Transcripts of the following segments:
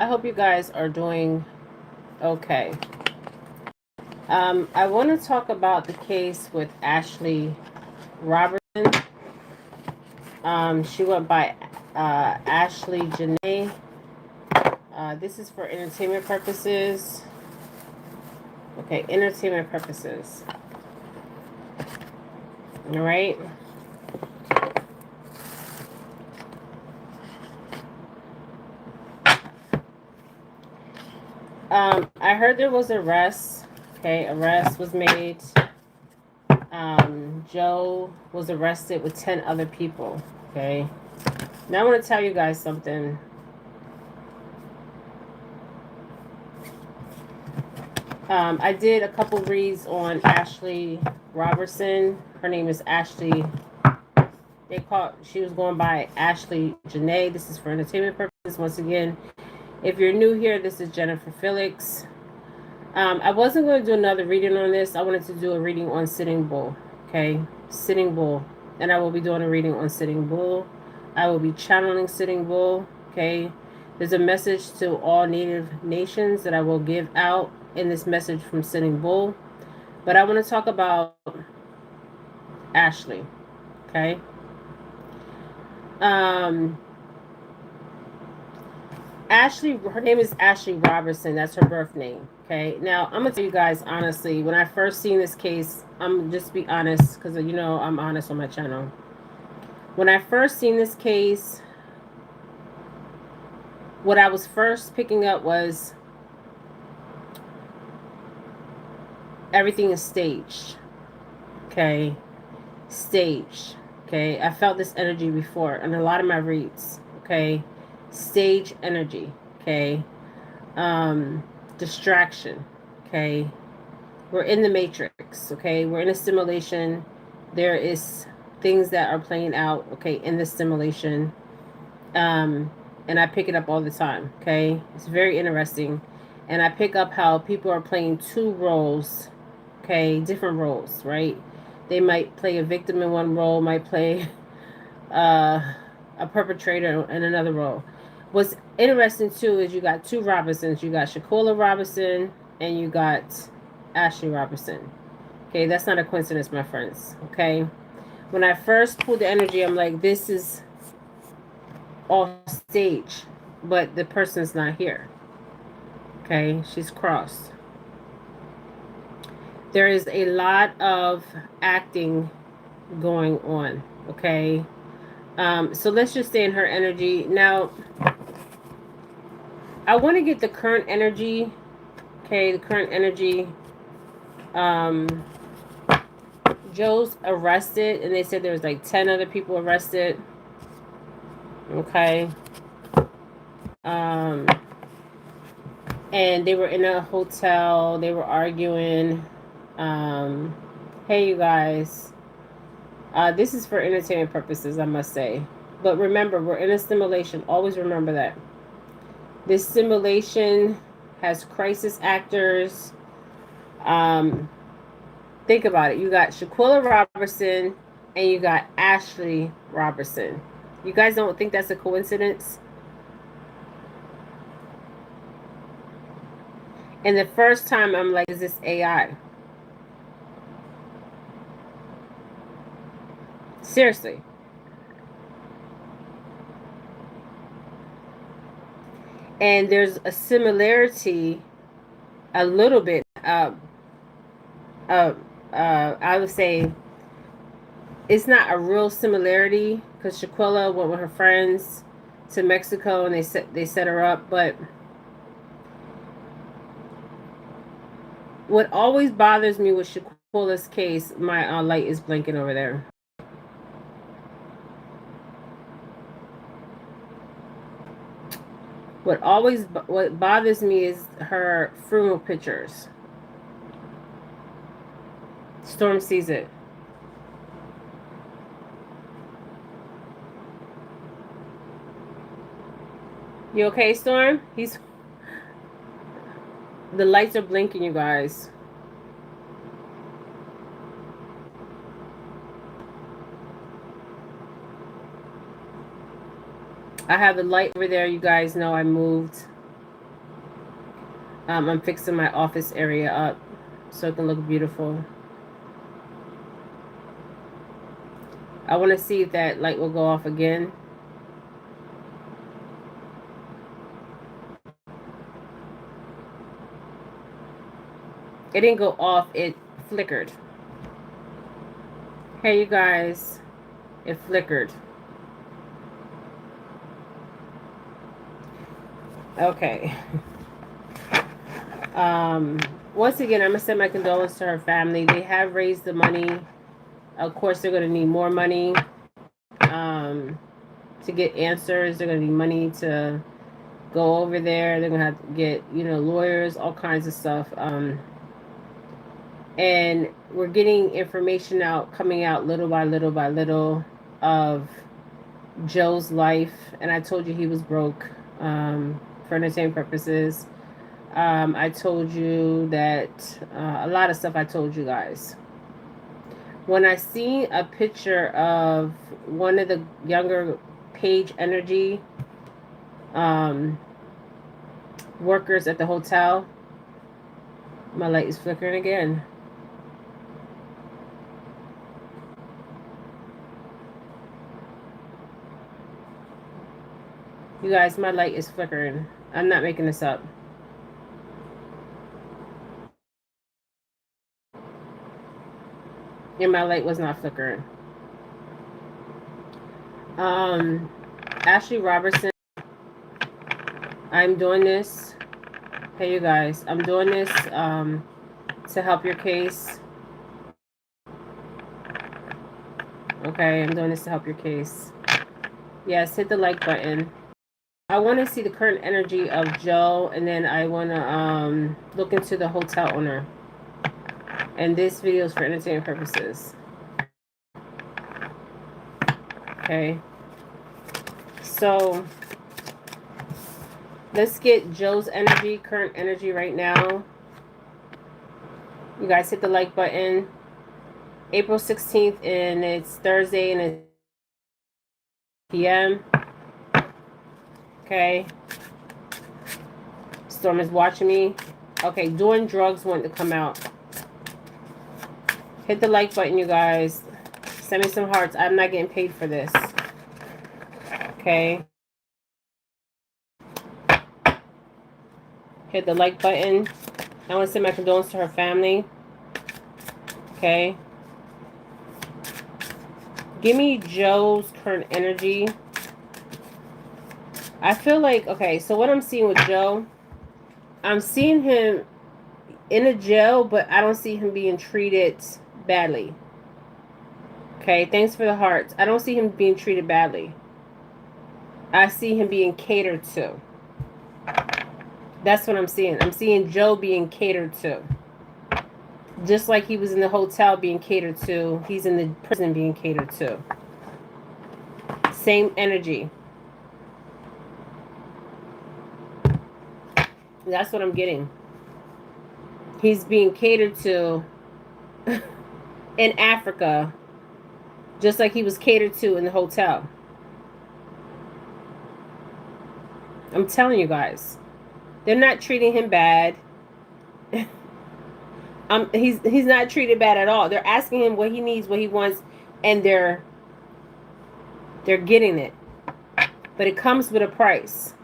I hope you guys are doing okay. I want to talk about the case with Ashley Robertson. She went by Ashley Janae. This is for entertainment purposes. Okay, entertainment purposes. All right. I heard there was arrest. Okay, arrest was made. Joe was arrested with 10 other people. Okay. Now I want to tell you guys something. I did a couple reads on Ashley Robertson. Her name is Ashley. She was going by Ashley Janae. This is for entertainment purposes. Once again, if you're new here, this is Jennifer Felix. I wasn't going to do another reading on this. I wanted to do a reading on Sitting Bull. Okay, Sitting Bull. And I will be doing a reading on Sitting Bull. I will be channeling Sitting Bull. Okay, there's a message to all Native nations that I will give out in this message from Sitting Bull. But I want to talk about Ashley. Okay. Ashley, her name is Ashley Robertson. That's her birth name. Okay. Now, I'm going to tell you guys honestly, when I first seen this case, I'm just be honest because, you know, I'm honest on my channel. When I first seen this case, what I was first picking up was everything is staged. Okay. Staged. Okay. I felt this energy before in a lot of my reads. Okay. Stage energy. Okay. Distraction. Okay. We're in the matrix. Okay. We're in a simulation. There is things that are playing out. Okay. In the simulation. And I pick it up all the time. Okay. It's very interesting. And I pick up how people are playing two roles. Okay. Different roles, right? They might play a victim in one role, might play a perpetrator in another role. What's interesting too is you got two Robinsons. You got Shaquilla Robinson and you got Ashley Robertson. Okay, that's not a coincidence, my friends. Okay, when I first pulled the energy, I'm like, this is all stage, but the person's not here. Okay, she's crossed. There is a lot of acting going on. Okay, so let's just stay in her energy now. I want to get the current energy. Okay, the current energy. Joe's arrested, and they said there was like 10 other people arrested. Okay. And they were in a hotel. They were arguing. Hey, you guys. This is for entertainment purposes, I must say. But remember, we're in a simulation. Always remember that. This simulation has crisis actors. Think about it. You got Shaquilla Robertson and you got Ashley Robertson. You guys don't think that's a coincidence? And the first time I'm like, is this AI? Seriously. And there's a similarity, a little bit. I would say it's not a real similarity because Shaquilla went with her friends to Mexico and they set her up. But what always bothers me with Shaquilla's case, my light is blinking over there. What bothers me is her funeral pictures. Storm sees it. You okay, Storm? The lights are blinking, you guys. I have the light over there. You guys know I moved. I'm fixing my office area up so it can look beautiful. I want to see if that light will go off again. It didn't go off, it flickered. Hey, you guys, it flickered. Okay. Once again, I'm going to send my condolences to her family. They have raised the money. Of course, they're going to need more money to get answers. They're going to need money to go over there. They're going to have to get, lawyers, all kinds of stuff. And we're getting information out, coming out little by little by little of Joe's life. And I told you he was broke for entertainment purposes. I told you that a lot of stuff I told you guys. When I see a picture of one of the younger Page Energy workers at the hotel, my light is flickering again. You guys, my light is flickering. I'm not making this up. And my light was not flickering. Ashley Robertson, I'm doing this. Hey, you guys, I'm doing this to help your case. Okay, I'm doing this to help your case. Yes, hit the like button. I want to see the current energy of Joe, and then I want to look into the hotel owner. And this video is for entertainment purposes. Okay. So let's get Joe's energy, current energy right now. You guys hit the like button. April 16th, and it's Thursday, and it's p.m. Okay. Storm is watching me. Okay, doing drugs want to come out. Hit the like button, you guys. Send me some hearts. I'm not getting paid for this. Okay. Hit the like button. I want to send my condolences to her family. Okay. Give me Joe's current energy. I feel like, okay, so what I'm seeing with Joe, I'm seeing him in a jail, but I don't see him being treated badly. Okay, thanks for the hearts. I don't see him being treated badly. I see him being catered to. That's what I'm seeing. I'm seeing Joe being catered to. Just like he was in the hotel being catered to, he's in the prison being catered to. Same energy. That's what I'm getting. He's being catered to in Africa, just like he was catered to in the hotel. I'm telling you guys. They're not treating him bad. He's not treated bad at all. They're asking him what he needs, what he wants, and they're getting it. But it comes with a price.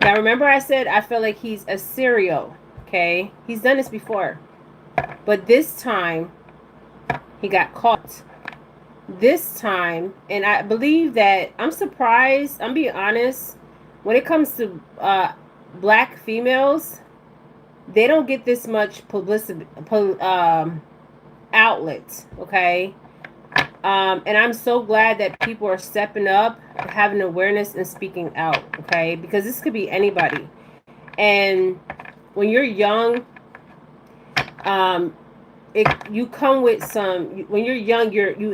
Now remember I said I feel like he's a serial, okay? He's done this before. But this time he got caught. This time, and I believe that, I'm surprised, I'm being honest, when it comes to black females, they don't get this much publicity, outlet, okay? And I'm so glad that people are stepping up, having awareness, and speaking out, okay? Because this could be anybody. And when you're young, you come with some. When you're young,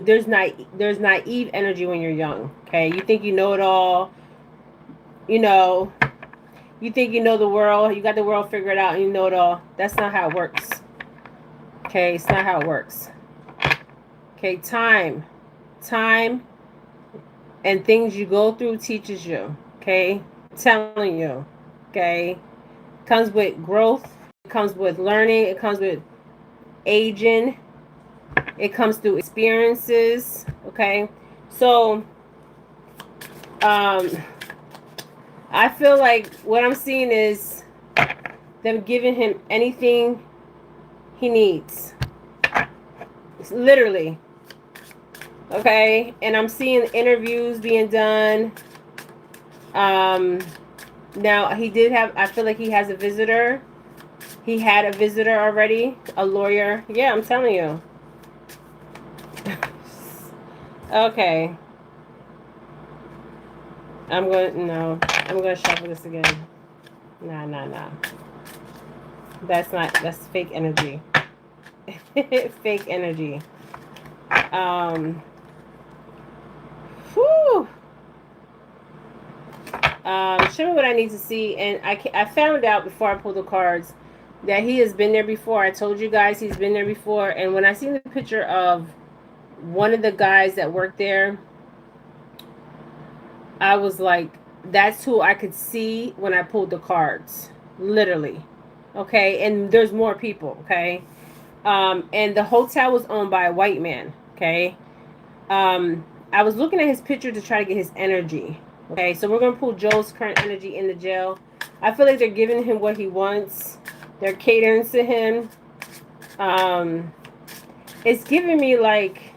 there's naive energy when you're young, okay? You think you know it all. You think you know the world. You got the world figured out, and you know it all. That's not how it works. Okay, it's not how it works. Okay, time and things you go through teaches you. Okay, I'm telling you. Okay, Comes with growth. It comes with learning. It comes with aging. It comes through experiences. Okay, so um, I feel like what I'm seeing is them giving him anything he needs. Literally. Okay, and I'm seeing interviews being done. Um, Now he did have. I feel like he has a visitor. He had a visitor already, a lawyer. Yeah, I'm telling you. Okay. I'm going. No, I'm going to shuffle this again. Nah, nah, nah. That's not. That's fake energy. Fake energy. Um. Whew. Show me what I need to see, and I found out before I pulled the cards that he has been there before. I told you guys he's been there before, and when I seen the picture of one of the guys that worked there, I was like, that's who I could see when I pulled the cards, literally. Okay, and there's more people. Okay, and the hotel was owned by a white man. Okay, I was looking at his picture to try to get his energy. Okay, so we're gonna pull Joe's current energy in the jail. I feel like they're giving him what he wants. They're catering to him. Um, it's giving me like,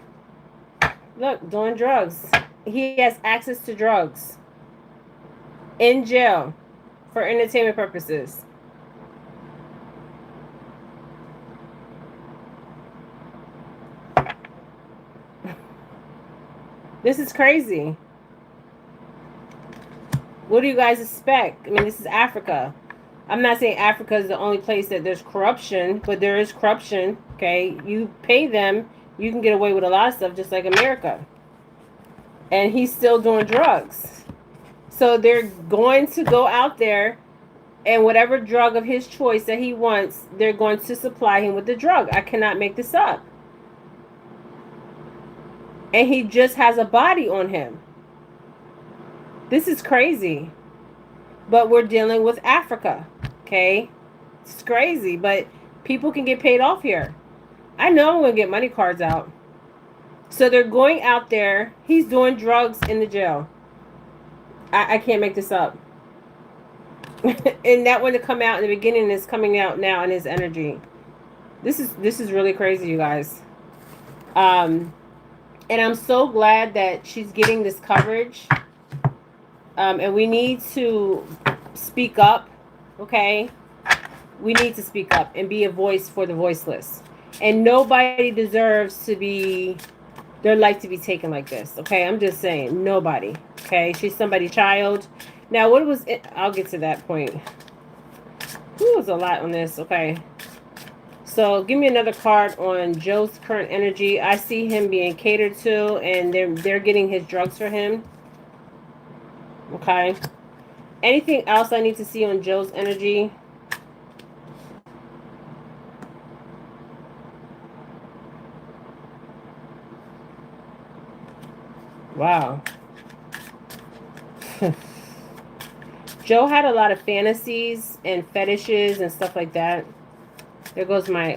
look, doing drugs. He has access to drugs in jail for entertainment purposes. This is crazy. What do you guys expect? I mean, this is Africa. I'm not saying Africa is the only place that there's corruption, but there is corruption. Okay, you pay them, you can get away with a lot of stuff, just like America. And he's still doing drugs. So they're going to go out there, and whatever drug of his choice that he wants, they're going to supply him with the drug. I cannot make this up. And he just has a body on him. This is crazy. But we're dealing with Africa. Okay? It's crazy, but people can get paid off here. I know I'm going to get money cards out. So they're going out there. He's doing drugs in the jail. I can't make this up. And that one to come out in the beginning is coming out now in his energy. This is really crazy, you guys. And I'm so glad that she's getting this coverage. And we need to speak up, okay? We need to speak up and be a voice for the voiceless. And nobody deserves to be, their life to be taken like this, okay? I'm just saying, nobody, okay? She's somebody's child. Now, what was it? I'll get to that point. Ooh, there's a lot on this, okay? So, give me another card on Joe's current energy. I see him being catered to, and they're getting his drugs for him. Okay. Anything else I need to see on Joe's energy? Wow. Joe had a lot of fantasies and fetishes and stuff like that. There goes my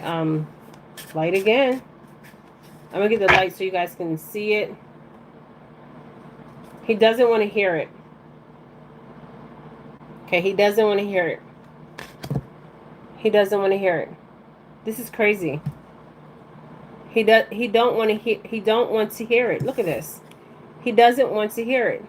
light again. I'm going to get the light so you guys can see it. He doesn't want to hear it. Okay, he doesn't want to hear it. He doesn't want to hear it. This is crazy. He don't want to hear it. Look at this. He doesn't want to hear it.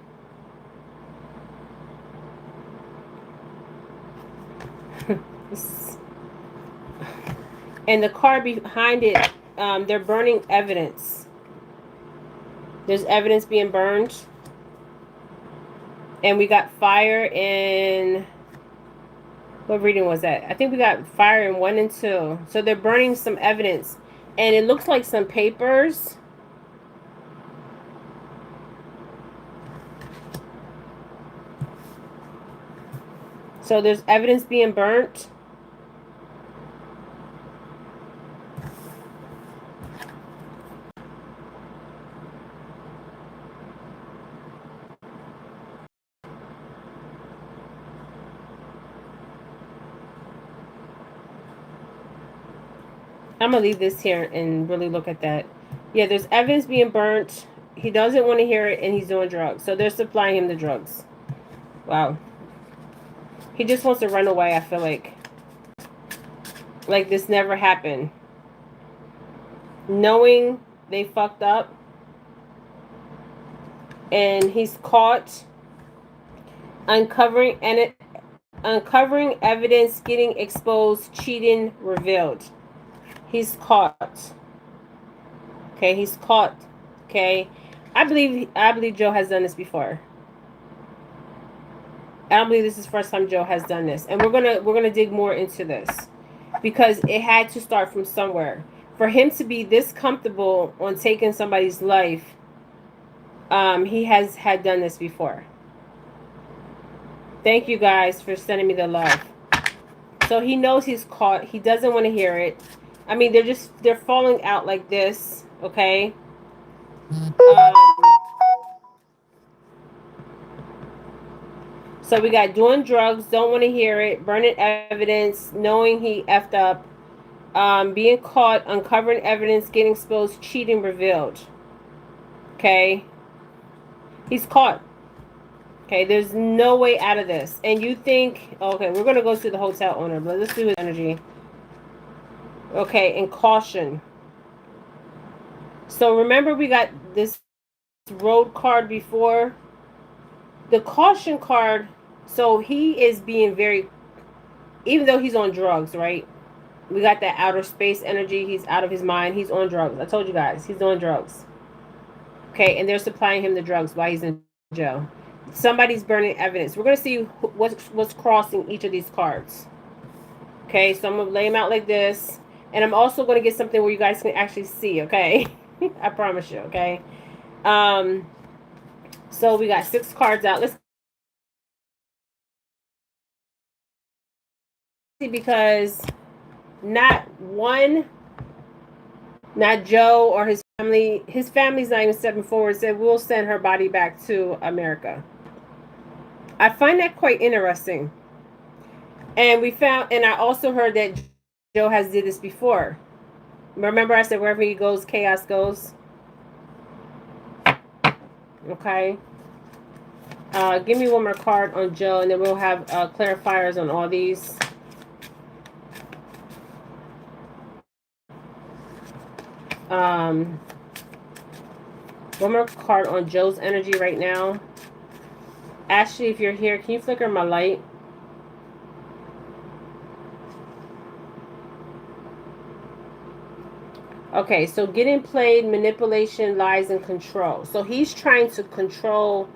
And the card behind it, they're burning evidence. There's evidence being burned. And we got fire in... What reading was that? I think we got fire in 1 and 2. So they're burning some evidence. And it looks like some papers. So there's evidence being burnt. I'm gonna leave this here and really look at that. Yeah, there's evidence being burnt. He doesn't want to hear it, and he's doing drugs. So they're supplying him the drugs. Wow. He just wants to run away. I feel like this never happened. Knowing they fucked up, and he's caught uncovering evidence, getting exposed, cheating revealed. He's caught. Okay, he's caught. Okay, I believe Joe has done this before. I don't believe this is the first time Joe has done this, and we're gonna dig more into this because it had to start from somewhere. For him to be this comfortable on taking somebody's life, he had done this before. Thank you guys for sending me the love. So he knows he's caught. He doesn't want to hear it. I mean, they're falling out like this, okay? So we got doing drugs, don't want to hear it, burning evidence, knowing he effed up, being caught, uncovering evidence, getting exposed, cheating revealed. Okay? He's caught. Okay, there's no way out of this. And you think, okay, we're going to go to the hotel owner, but let's do his energy. Okay, and caution. So remember we got this road card before. The caution card, so he is being very, even though he's on drugs, right? We got that outer space energy. He's out of his mind. He's on drugs. I told you guys, he's on drugs. Okay, and they're supplying him the drugs while he's in jail. Somebody's burning evidence. We're going to see what's crossing each of these cards. Okay, so I'm going to lay them out like this. And I'm also going to get something where you guys can actually see, okay? I promise you, okay? So we got 6 cards out. Let's see, because not Joe or his family's not even stepping forward and said, we'll send her body back to America. I find that quite interesting. And I also heard that Joe has did this before. Remember I said wherever he goes, chaos goes? Okay. Give me one more card on Joe, and then we'll have clarifiers on all these. One more card on Joe's energy right now. Ashley, if you're here, can you flicker my light? Okay, so getting played, manipulation, lies, and control. So he's trying to control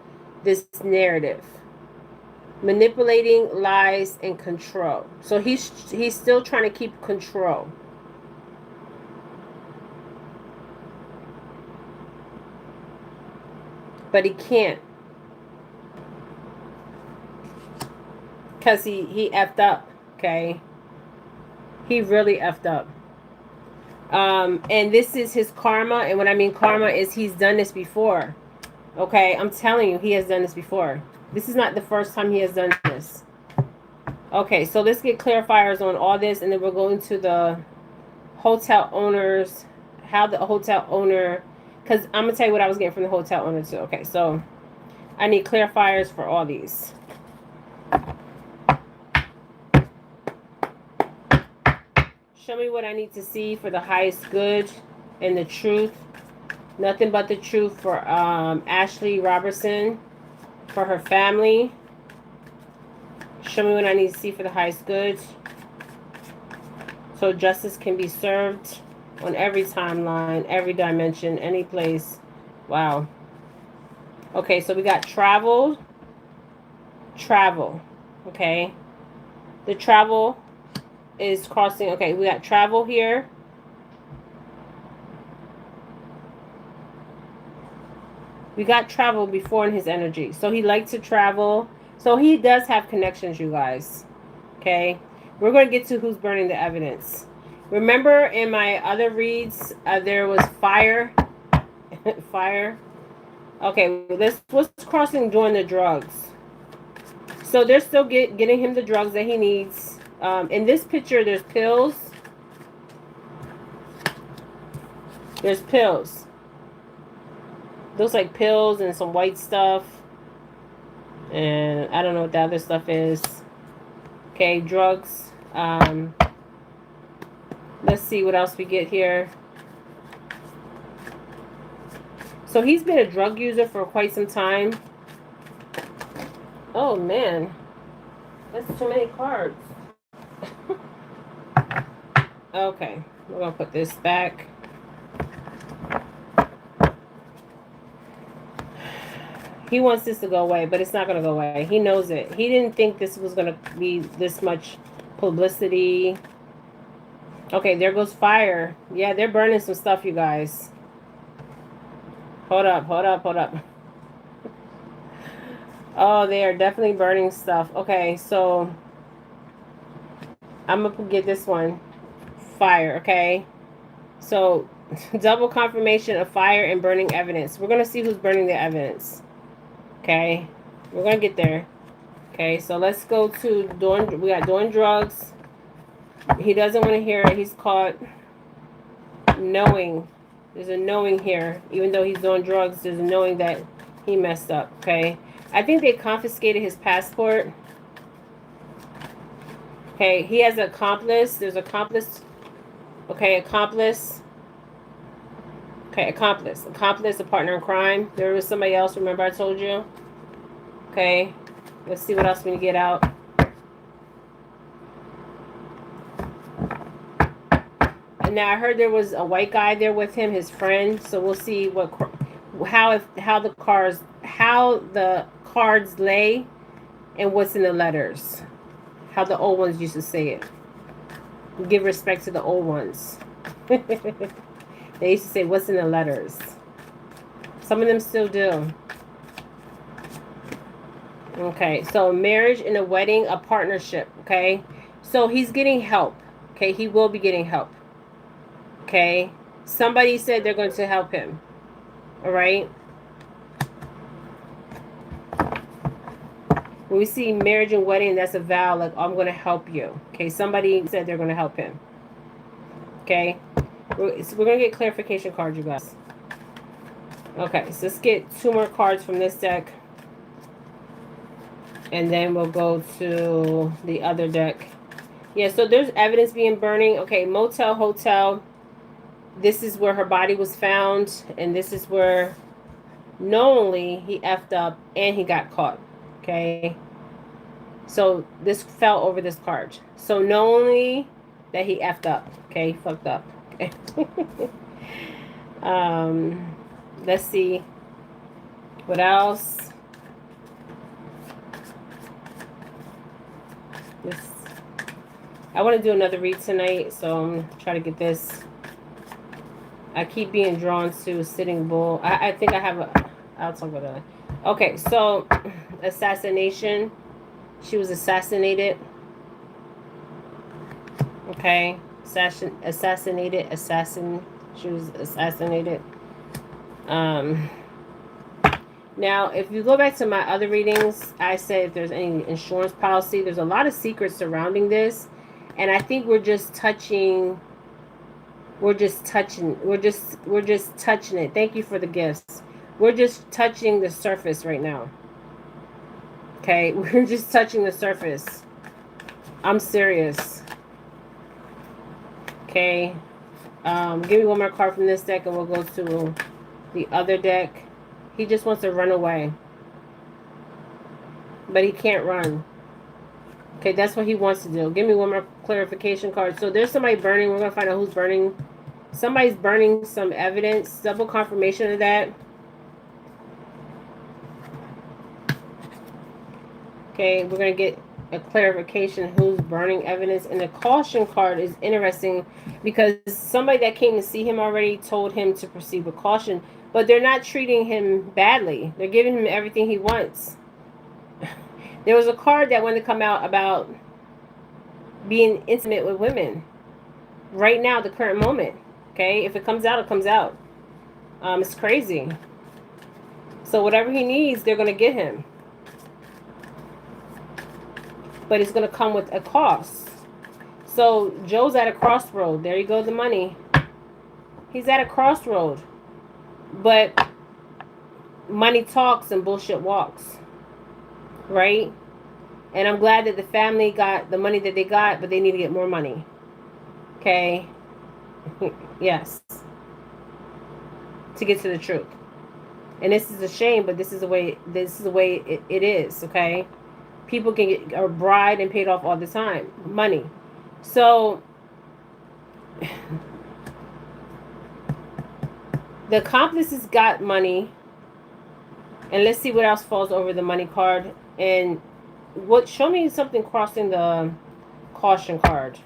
this narrative. Manipulating, lies, and control. So he's still trying to keep control. But he can't. Because he effed up, okay? He really effed up. And this is his karma. And when I mean karma is he's done this before. Okay, I'm telling you, he has done this before. This is not the first time he has done this. Okay, so let's get clarifiers on all this, and then we'll go into the hotel owners, how the hotel owner, because I'm going to tell you what I was getting from the hotel owner too. Okay, so I need clarifiers for all these. Show me what I need to see for the highest good and the truth. Nothing but the truth for Ashley Robertson, for her family. Show me what I need to see for the highest good, so justice can be served on every timeline, every dimension, any place. Wow. Okay, so we got travel. Okay. The travel is crossing. Okay, we got travel here. We got travel before in his energy. So he liked to travel. So he does have connections, you guys. Okay. We're going to get to who's burning the evidence. Remember in my other reads, there was fire. Fire. Okay, what's crossing doing the drugs. So they're still getting him the drugs that he needs. In this picture, there's pills. There's pills. Looks like pills and some white stuff. And I don't know what the other stuff is. Okay, drugs. Let's see what else we get here. So he's been a drug user for quite some time. Oh man, that's too many cards. Okay, we're gonna put this back. He wants this to go away, but it's not gonna go away. He knows it. He didn't think this was gonna be this much publicity. Okay, there goes fire. Yeah, they're burning some stuff, you guys. Hold up, hold up, hold up. Oh, they are definitely burning stuff. Okay, so I'm gonna get this one. Fire, okay? So double confirmation of fire and burning evidence. We're gonna see who's burning the evidence. Okay, we're gonna get there. Okay, so let's go to doing. We got doing drugs. He doesn't want to hear it. He's caught knowing. There's a knowing here. Even though he's doing drugs, there's a knowing that he messed up. Okay, I think they confiscated his passport. Okay, he has an accomplice. There's accomplice. Okay, accomplice. Okay, accomplice. Accomplice, a partner in crime. There was somebody else, remember I told you? Okay, let's see what else we can get out. And now I heard there was a white guy there with him, his friend. So we'll see how the cards lay and what's in the letters. How the old ones used to say it. Give respect to the old ones. They used to say, what's in the letters? Some of them still do. Okay, so marriage and a wedding, a partnership, okay? So he's getting help, okay? He will be getting help, okay? Somebody said they're going to help him, all right? When we see marriage and wedding, that's a vow, like, I'm going to help you, okay? Somebody said they're going to help him, okay? We're going to get clarification cards, you guys. Okay, so let's get 2 more cards from this deck. And then we'll go to the other deck. Yeah, so there's evidence being burning. Okay, motel, hotel. This is where her body was found. And this is where knowingly he effed up and he got caught. Okay. So this fell over this card. So knowingly that he effed up. Okay, he fucked up. Okay. Let's see. What else? I want to do another read tonight, so I'm going to try to get this. I keep being drawn to Sitting Bull. I think I have a... I'll talk about that. Okay, so assassination. She was assassinated. Okay. Assassinated. Assassin. She was assassinated. Now, if you go back to my other readings, I said if there's any insurance policy, there's a lot of secrets surrounding this. And I think we're just touching it. Thank you for the gifts. We're just touching the surface right now. Okay, we're just touching the surface. I'm serious. Okay. Give me one more card from this deck and we'll go to the other deck. He just wants to run away. But he can't run. Okay, that's what he wants to do. Give me one more clarification card. So there's somebody burning. We're going to find out who's burning. Somebody's burning some evidence. Double confirmation of that. Okay, we're going to get a clarification who's burning evidence. And the caution card is interesting because somebody that came to see him already told him to proceed with caution. But they're not treating him badly. They're giving him everything he wants. There was a card that wanted to come out about being intimate with women. Right now, the current moment. Okay? If it comes out, it comes out. It's crazy. So whatever he needs, they're going to get him. But it's going to come with a cost. So Joe's at a crossroad. There you go, the money. He's at a crossroad. But money talks and bullshit walks. Right? And I'm glad that the family got the money that they got, but they need to get more money. Okay? Yes. To get to the truth. And this is a shame, but this is the way it is, okay? People can get a bribed and paid off all the time. Money. So the accomplices got money. And let's see what else falls over the money card. And what, show me something crossing the caution card.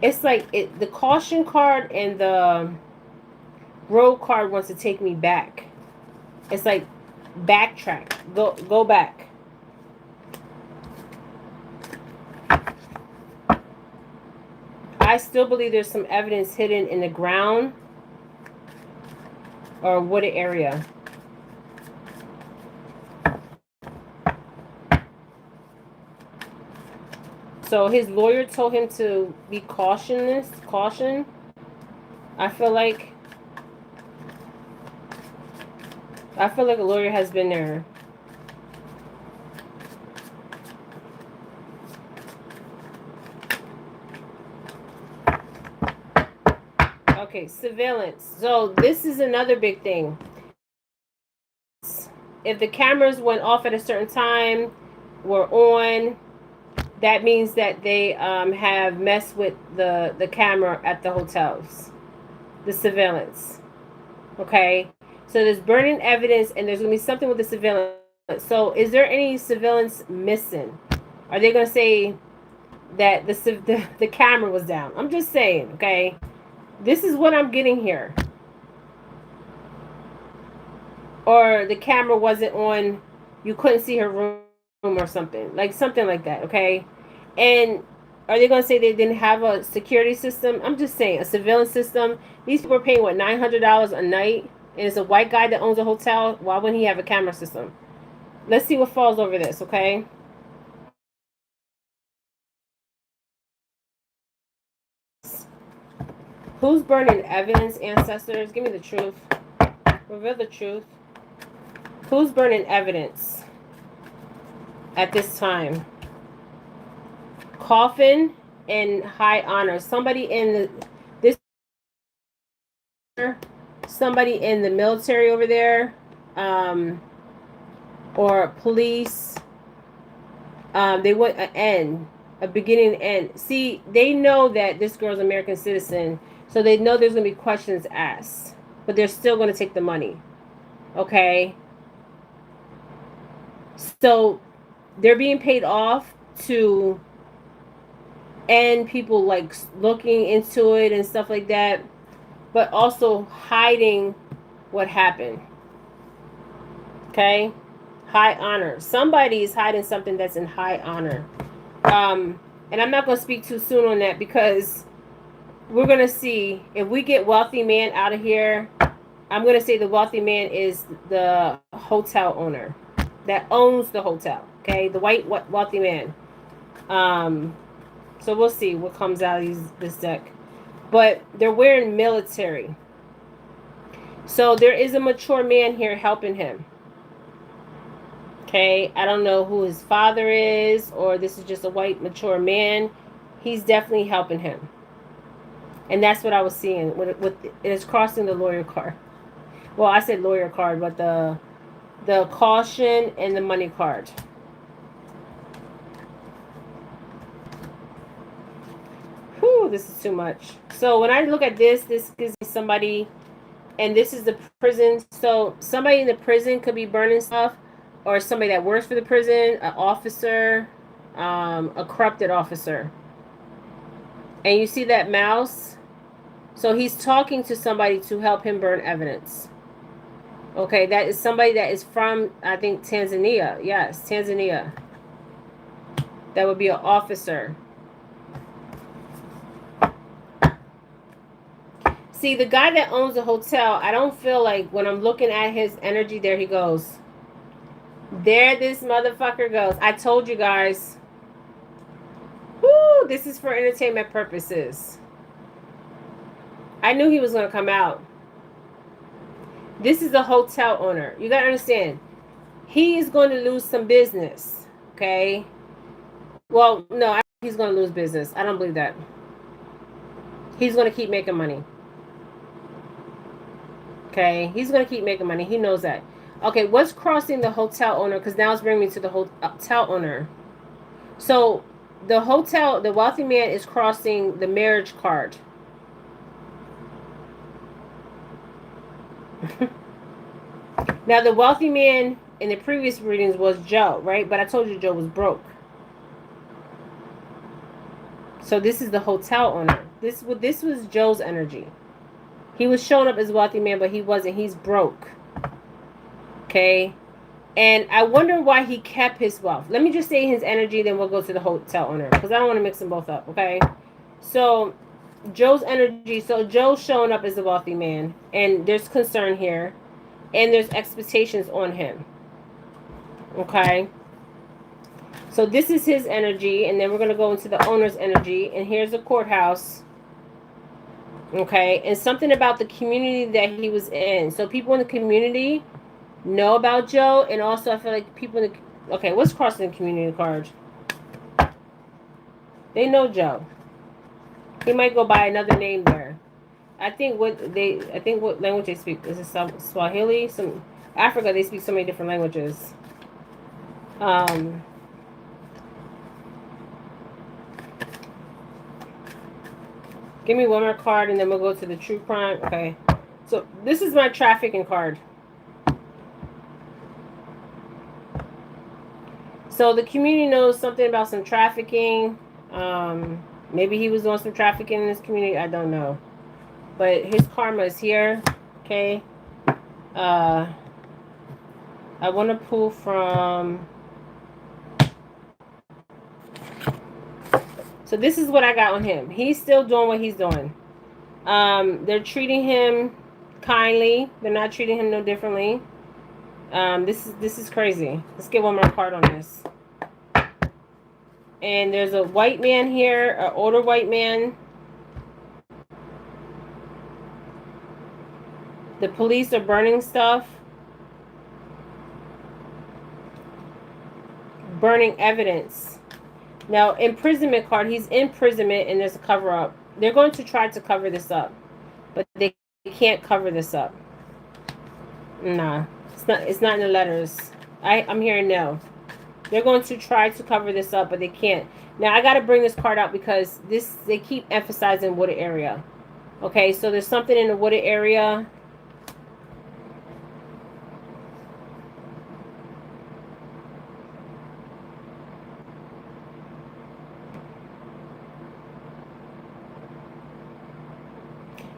It's like the caution card and the road card wants to take me back. It's like backtrack. Go back. I still believe there's some evidence hidden in the ground or wooded area. So his lawyer told him to be caution. I feel like a lawyer has been there. Okay, surveillance. So this is another big thing. If the cameras went off at a certain time, were on, that means that they have messed with the camera at the hotels. The surveillance. Okay? So there's burning evidence, and there's going to be something with the surveillance. So is there any surveillance missing? Are they going to say that the camera was down? I'm just saying, okay? This is what I'm getting here. Or the camera wasn't on, you couldn't see her room or something. Like something like that, okay? And are they going to say they didn't have a security system? I'm just saying, a surveillance system. These people are paying, what, $900 a night? And it's a white guy that owns a hotel. Why wouldn't he have a camera system? Let's see what falls over this, okay? Who's burning evidence, ancestors? Give me the truth. Reveal the truth. Who's burning evidence at this time? Coffin and high honor. Somebody in somebody in the military over there, or police. They want an end, a beginning and end. See, they know that this girl's an American citizen, so they know there's going to be questions asked, but they're still going to take the money. Okay? So they're being paid off to end people like looking into it and stuff like that, but also hiding what happened. Okay? High honor. Somebody is hiding something that's in high honor. And I'm not going to speak too soon on that, because we're going to see if we get wealthy man out of here. I'm going to say the wealthy man is the hotel owner that owns the hotel. Okay? The white wealthy man. So we'll see what comes out of this deck. But they're wearing military. So there is a mature man here helping him. Okay, I don't know who his father is, or this is just a white mature man. He's definitely helping him. And that's what I was seeing. With it is crossing the lawyer card. Well, I said lawyer card, but the caution and the money card. Whew, this is too much. So when I look at this gives me somebody, and this is the prison. So somebody in the prison could be burning stuff, or somebody that works for the prison, an officer, a corrupted officer. And you see that mouse? So he's talking to somebody to help him burn evidence. Okay, that is somebody that is from, I think, Tanzania. Yes, Tanzania. That would be an officer. See, the guy that owns the hotel, I don't feel like when I'm looking at his energy, there he goes. There this motherfucker goes. I told you guys. Woo! This is for entertainment purposes. I knew he was going to come out. This is the hotel owner. You got to understand. He is going to lose some business. Okay? Well, no, I think he's going to lose business. I don't believe that. He's going to keep making money. Okay? He's going to keep making money. He knows that. Okay, what's crossing the hotel owner? Because now it's bringing me to the hotel owner. So, the wealthy man is crossing the marriage card. Now, the wealthy man in the previous readings was Joe, right? But I told you Joe was broke. So this is the hotel owner. This was Joe's energy. He was showing up as a wealthy man, but he wasn't. He's broke. Okay? And I wonder why he kept his wealth. Let me just say his energy, then we'll go to the hotel owner. Because I don't want to mix them both up, okay? So, Joe's energy. So, Joe's showing up as a wealthy man. And there's concern here. And there's expectations on him. Okay? So, this is his energy. And then we're going to go into the owner's energy. And here's the courthouse. Okay? And something about the community that he was in. So, people in the community know about Joe, and also I feel like people in the... Okay, what's crossing the community card? They know Joe. He might go by another name there. I think what language they speak is it Swahili? Some Africa, they speak so many different languages. Give me one more card, and then we'll go to the true crime. Okay, so this is my trafficking card. So the community knows something about some trafficking. Maybe he was doing some trafficking in this community. I don't know. But his karma is here. Okay. I want to pull from... So this is what I got on him. He's still doing what he's doing. They're treating him kindly. They're not treating him no differently. This is crazy. Let's get one more card on this. And there's a white man here, an older white man. The police are burning stuff. Burning evidence. Now, imprisonment card. He's in imprisonment and there's a cover up. They're going to try to cover this up. But they can't cover this up. Nah. It's not in the letters. I'm hearing no. They're going to try to cover this up, but they can't. Now, I got to bring this card out because they keep emphasizing wooded area. Okay, so there's something in the wooded area.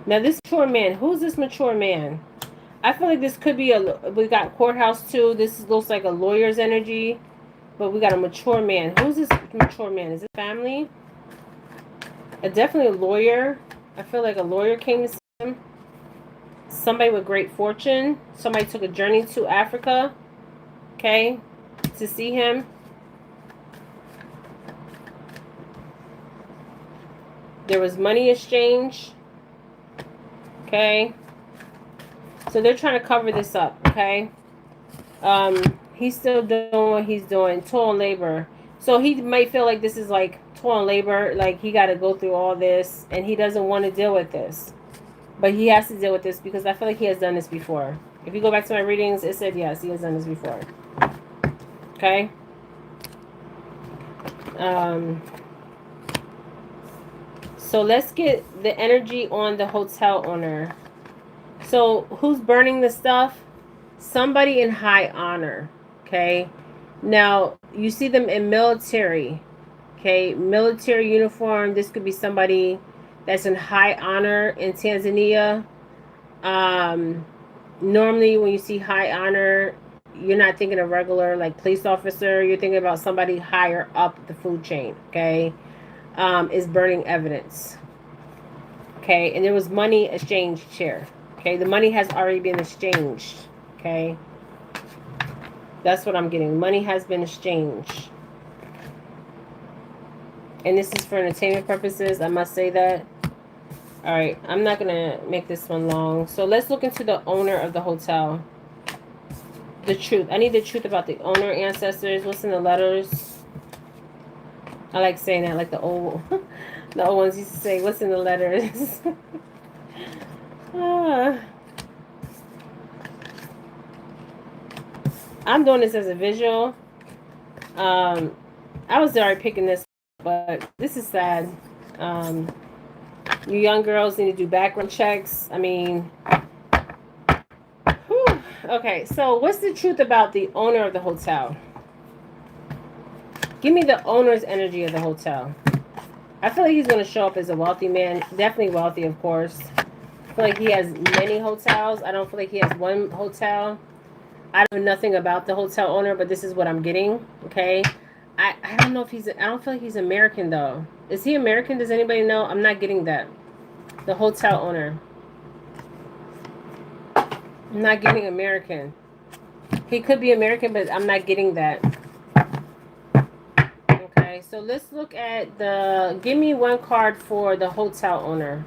Now, this mature man. Who's this mature man? I feel like this could be we got courthouse too. This looks like a lawyer's energy. But we got a mature man. Who's this mature man? Is it family? Definitely a lawyer. I feel like a lawyer came to see him. Somebody with great fortune. Somebody took a journey to Africa. Okay. To see him. There was money exchange. Okay. So they're trying to cover this up. Okay. He's still doing what he's doing. Toil and labor. So he might feel like this is like toil and labor. Like he got to go through all this. And he doesn't want to deal with this. But he has to deal with this because I feel like he has done this before. If you go back to my readings, it said yes, he has done this before. Okay? So let's get the energy on the hotel owner. So who's burning the stuff? Somebody in high honor. Okay? Now, you see them in military. Okay? Military uniform. This could be somebody that's in high honor in Tanzania. Normally, when you see high honor, you're not thinking of regular, like, police officer. You're thinking about somebody higher up the food chain. Okay? Is burning evidence. Okay? And there was money exchanged here. Okay? The money has already been exchanged. Okay? That's what I'm getting. Money has been exchanged. And this is for entertainment purposes. I must say that. All right, I'm not gonna make this one long. So let's look into the owner of the hotel. The truth. I need the truth about the owner, ancestors. What's in the letters? I like saying that, like the old, the old ones used to say. What's in the letters? ah. I'm doing this as a visual. I was already picking this, but this is sad. Um, you young girls need to do background checks. I mean, whew. Okay, so what's the truth about the owner of the hotel? Give me the owner's energy of the hotel. I feel like he's going to show up as a wealthy man. Definitely wealthy, of course. I feel like he has many hotels. I don't feel like he has one hotel. I know nothing about the hotel owner, but this is what I'm getting. Okay. I don't know if he's, I don't feel like he's American though. Is he American? Does anybody know? I'm not getting that. The hotel owner. I'm not getting American. He could be American, but I'm not getting that. Okay, so let's look at the, give me one card for the hotel owner.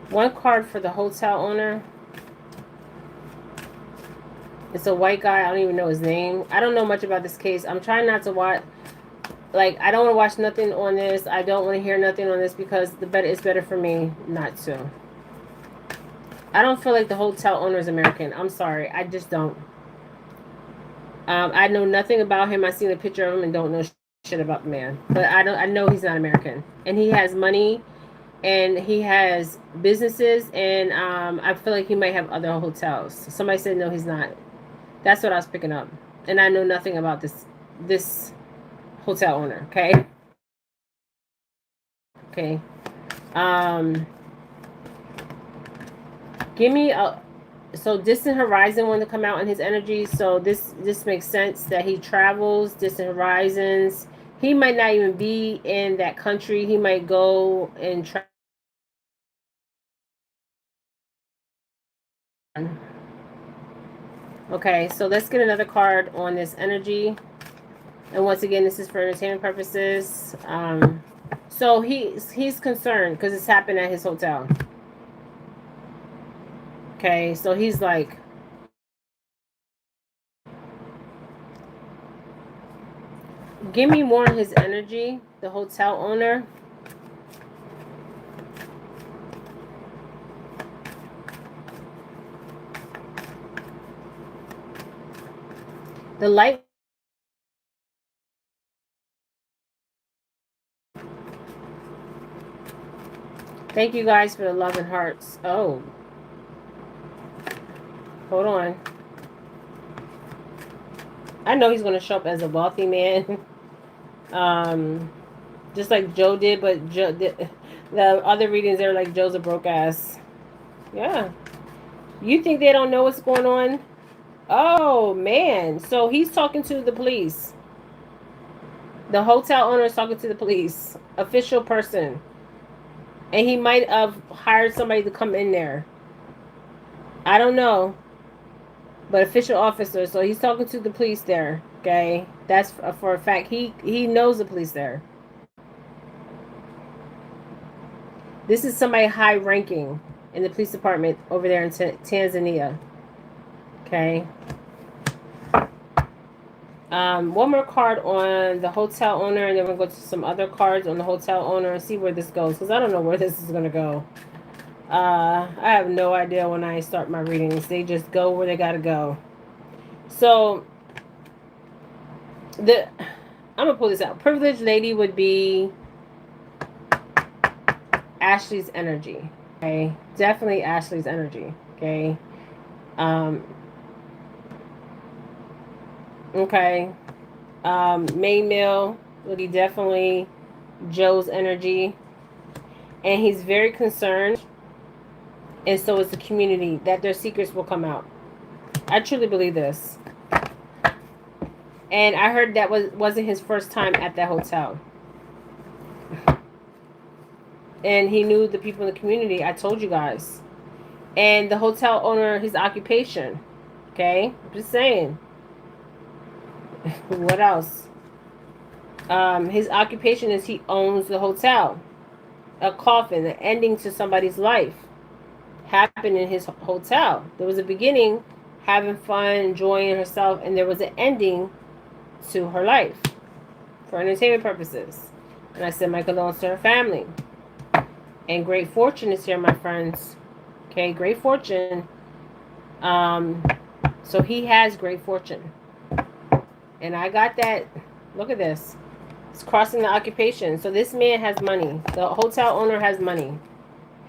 One card for the hotel owner. It's a white guy. I don't even know his name. I don't know much about this case. I'm trying not to watch. Like, I don't want to watch nothing on this. I don't want to hear nothing on this because it's better for me not to. I don't feel like the hotel owner is American. I'm sorry. I just don't. I know nothing about him. I seen a picture of him and don't know shit about the man. But I know he's not American. And he has money and he has businesses, and I feel like he might have other hotels. Somebody said no, he's not. That's what I was picking up. And I know nothing about this hotel owner, okay? Okay. Give me a, so distant horizon want to come out in his energy. So this makes sense that he travels distant horizons. He might not even be in that country. He might go and try. Okay, so let's get another card on this energy. And once again, this is for entertainment purposes. So he's concerned because it's happened at his hotel. Okay, so he's like, give me more of his energy, the hotel owner. The light. Thank you guys for the love and hearts. Oh. Hold on. I know he's going to show up as a wealthy man. Just like Joe did, but Joe, the other readings, they're like, Joe's a broke ass. Yeah. You think they don't know what's going on? Oh, man. So he's talking to the police. The hotel owner is talking to the police. Official person. And he might have hired somebody to come in there. I don't know. But official officer. So he's talking to the police there. Okay. That's for a fact. He knows the police there. This is somebody high ranking in the police department over there in Tanzania. Okay. One more card on the hotel owner, and then we'll go to some other cards on the hotel owner and see where this goes, because I don't know where this is going to go. I have no idea when I start my readings. They just go where they got to go. So, I'm going to pull this out. Privileged lady would be Ashley's energy. Okay. Definitely Ashley's energy. Okay. Okay. May Mill would be definitely Joe's energy. And he's very concerned. And so is the community that their secrets will come out. I truly believe this. And I heard that wasn't his first time at that hotel. And he knew the people in the community. I told you guys. And the hotel owner, his occupation. Okay? I'm just saying. What else? His occupation is he owns the hotel. A coffin, an ending to somebody's life happened in his hotel. There was a beginning, having fun, enjoying herself, and there was an ending to her life for entertainment purposes. And I said my condolences to her family. And great fortune is here, my friends. Okay, great fortune. Um, so he has great fortune. And I got that. Look at this. It's crossing the occupation. So this man has money. The hotel owner has money.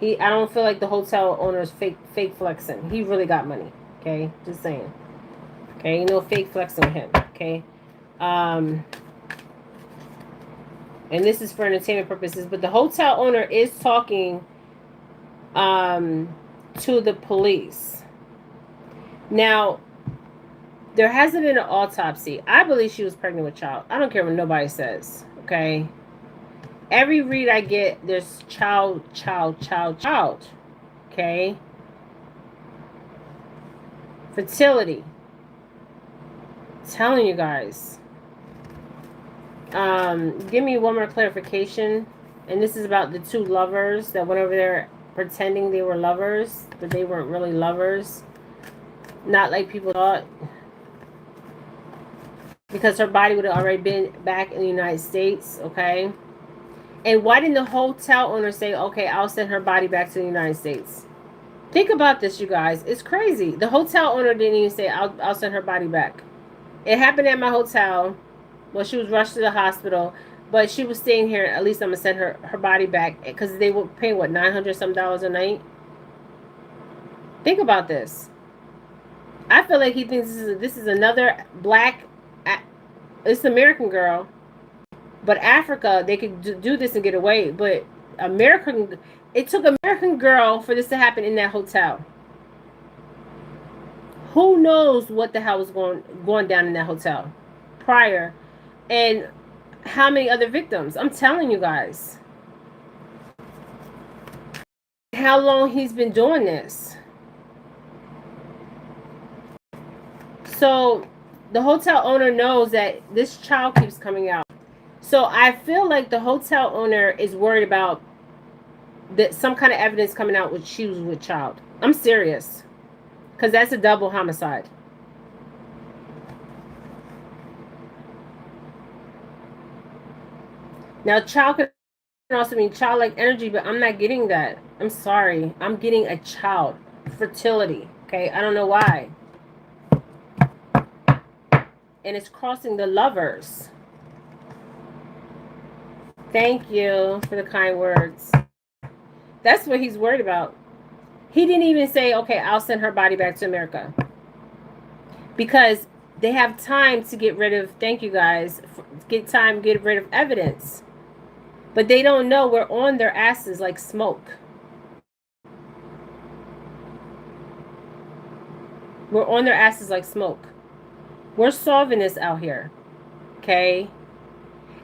I don't feel like the hotel owner is fake flexing. He really got money. Okay, just saying. Okay, no fake flexing with him. Okay, and this is for entertainment purposes. But the hotel owner is talking to the police. Now, there hasn't been an autopsy. I believe she was pregnant with child. I don't care what nobody says. Okay. Every read I get, there's child. Okay. Fertility. I'm telling you guys. Give me one more clarification. And this is about the two lovers that went over there pretending they were lovers, but they weren't really lovers. Not like people thought. Because her body would have already been back in the United States, okay? And why didn't the hotel owner say, okay, I'll send her body back to the United States? Think about this, you guys. It's crazy. The hotel owner didn't even say, I'll send her body back. It happened at my hotel. Well, she was rushed to the hospital, but she was staying here. At least I'm going to send her body back because they were paying, what, $900 some a night? Think about this. I feel like he thinks this is another black, it's American girl, but Africa, they could do this and get away. But it took American girl for this to happen in that hotel. Who knows what the hell was going down in that hotel prior, and how many other victims? I'm telling you guys. How long he's been doing this. So the hotel owner knows that this child keeps coming out. So I feel like the hotel owner is worried about that some kind of evidence coming out with she was with child. I'm serious. Because that's a double homicide. Now, child can also mean childlike energy, but I'm not getting that. I'm sorry. I'm getting a child. Fertility. Okay? I don't know why. And it's crossing the lovers. Thank you for the kind words. That's what he's worried about. He didn't even say, okay, I'll send her body back to America. Because they have time to get rid of, thank you guys, get rid of evidence. But they don't know we're on their asses like smoke. We're on their asses like smoke. We're solving this out here. Okay?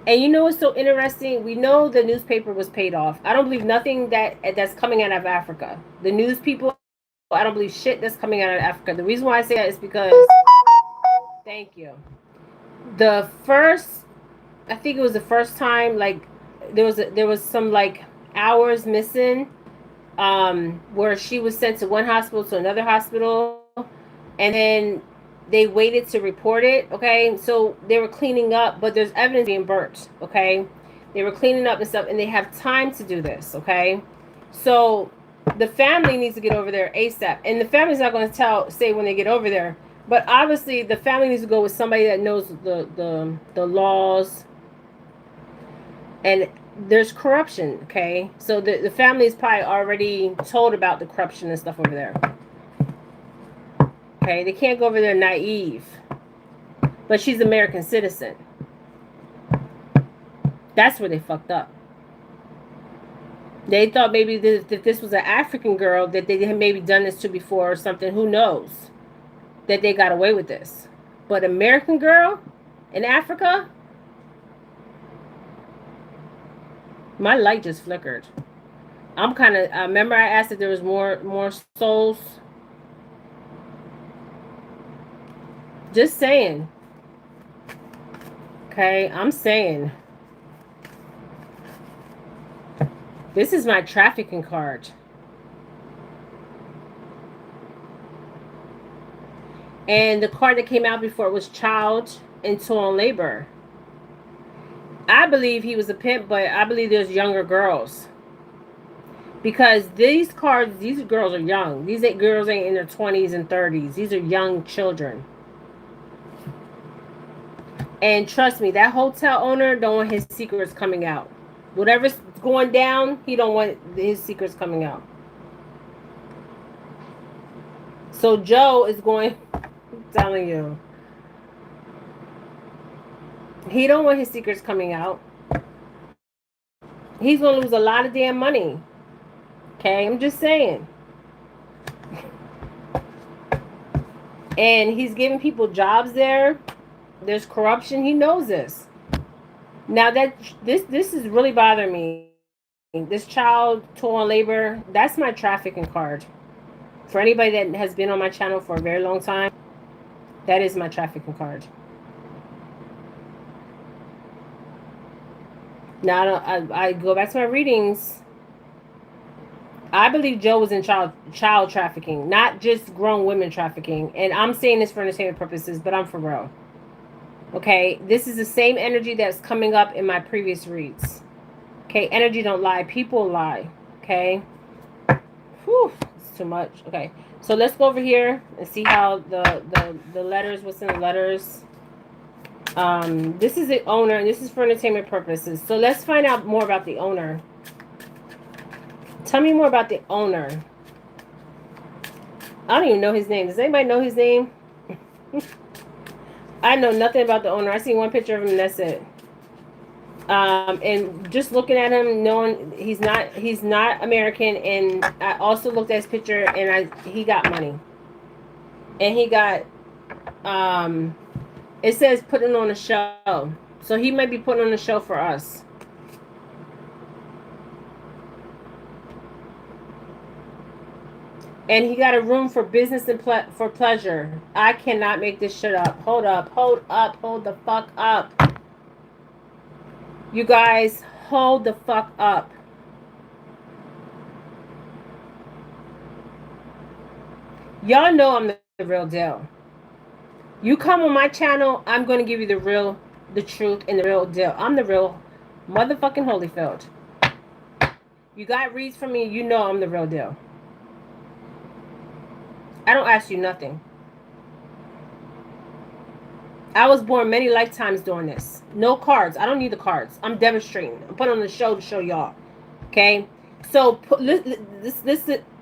And you know what's so interesting? We know the newspaper was paid off. I don't believe nothing that's coming out of Africa. The news people, I don't believe shit that's coming out of Africa. The reason why I say that is because, thank you. The first, I think it was the first time, like, there was some, like, hours missing, where she was sent to one hospital to another hospital, and then they waited to report it, okay? So they were cleaning up, but there's evidence being burnt, okay? They were cleaning up and stuff, and they have time to do this, okay? So the family needs to get over there ASAP. And the family's not going to say when they get over there. But obviously, the family needs to go with somebody that knows the laws. And there's corruption, okay? So the family is probably already told about the corruption and stuff over there. Okay, they can't go over there naive. But she's an American citizen. That's where they fucked up. They thought maybe if this was an African girl that they had maybe done this to before or something. Who knows? That they got away with this. But American girl in Africa? My light just flickered. I'm kind of, remember I asked if there was more souls? Just saying. Okay, I'm saying. This is my trafficking card. And the card that came out before it was child into on labor. I believe he was a pimp, but I believe there's younger girls. Because these cards, these girls are young. These girls ain't in their 20s and 30s. These are young children. And trust me, that hotel owner don't want his secrets coming out. Whatever's going down, he don't want his secrets coming out. So Joe is going, I'm telling you, he don't want his secrets coming out. He's going to lose a lot of damn money. Okay, I'm just saying. And he's giving people jobs there. There's corruption. He knows this. Now that this is really bothering me. This child toll on labor, that's my trafficking card. For anybody that has been on my channel for a very long time, that is my trafficking card. Now I go back to my readings. I believe Joe was in child trafficking, not just grown women trafficking. And I'm saying this for entertainment purposes, but I'm for real. Okay, this is the same energy that's coming up in my previous reads. Okay, energy don't lie, people lie. Okay, whew, it's too much. Okay, so let's go over here and see how the letters, what's in the letters. This is the owner, and this is for entertainment purposes. So let's find out more about the owner. Tell me more about the owner. I don't even know his name. Does anybody know his name? I know nothing about the owner. I see one picture of him and that's it. And just looking at him, knowing he's not American, and I also looked at his picture and he got money. And he got it says putting on a show. So he might be putting on a show for us. And he got a room for business and for pleasure. I cannot make this shit up. Hold up. Hold up. Hold the fuck up. You guys, hold the fuck up. Y'all know I'm the real deal. You come on my channel, I'm going to give you the truth, and the real deal. I'm the real motherfucking Holyfield. You got reads from me, you know I'm the real deal. I don't ask you nothing. I was born many lifetimes doing this. No cards. I don't need the cards. I'm demonstrating. I'm putting on the show to show y'all. Okay? So,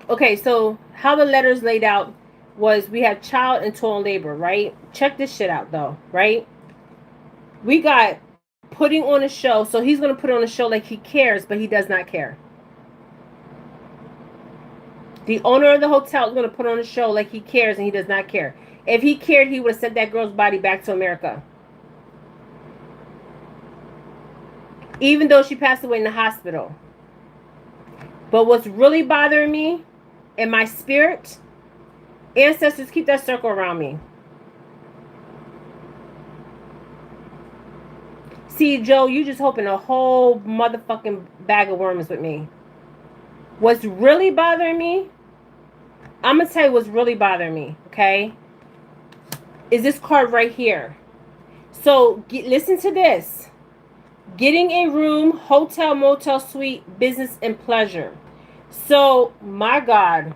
okay, so how the letters laid out was we have child and toil and labor, right? Check this shit out, though, right? We got putting on a show. So he's going to put on a show like he cares, but he does not care. The owner of the hotel is going to put on a show like he cares, and he does not care. If he cared, he would have sent that girl's body back to America. Even though she passed away in the hospital. But what's really bothering me in my spirit, ancestors, keep that circle around me. See, Joe, you just hoping a whole motherfucking bag of worms with me. What's really bothering me, I'm going to tell you what's really bothering me, okay? Is this card right here. So, listen to this. Getting a room, hotel, motel, suite, business, and pleasure. So, my God,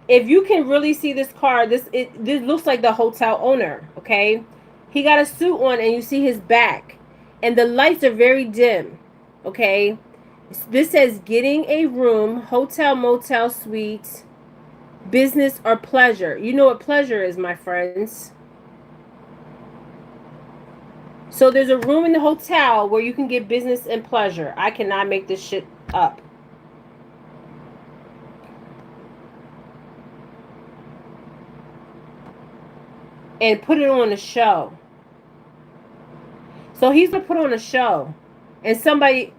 if you can really see this card, this looks like the hotel owner, okay? He got a suit on, and you see his back. And the lights are very dim, okay? This says getting a room, hotel, motel, suite, business, or pleasure. You know what pleasure is, my friends. So there's a room in the hotel where you can get business and pleasure. I cannot make this shit up. And put it on a show. So he's going to put on a show. And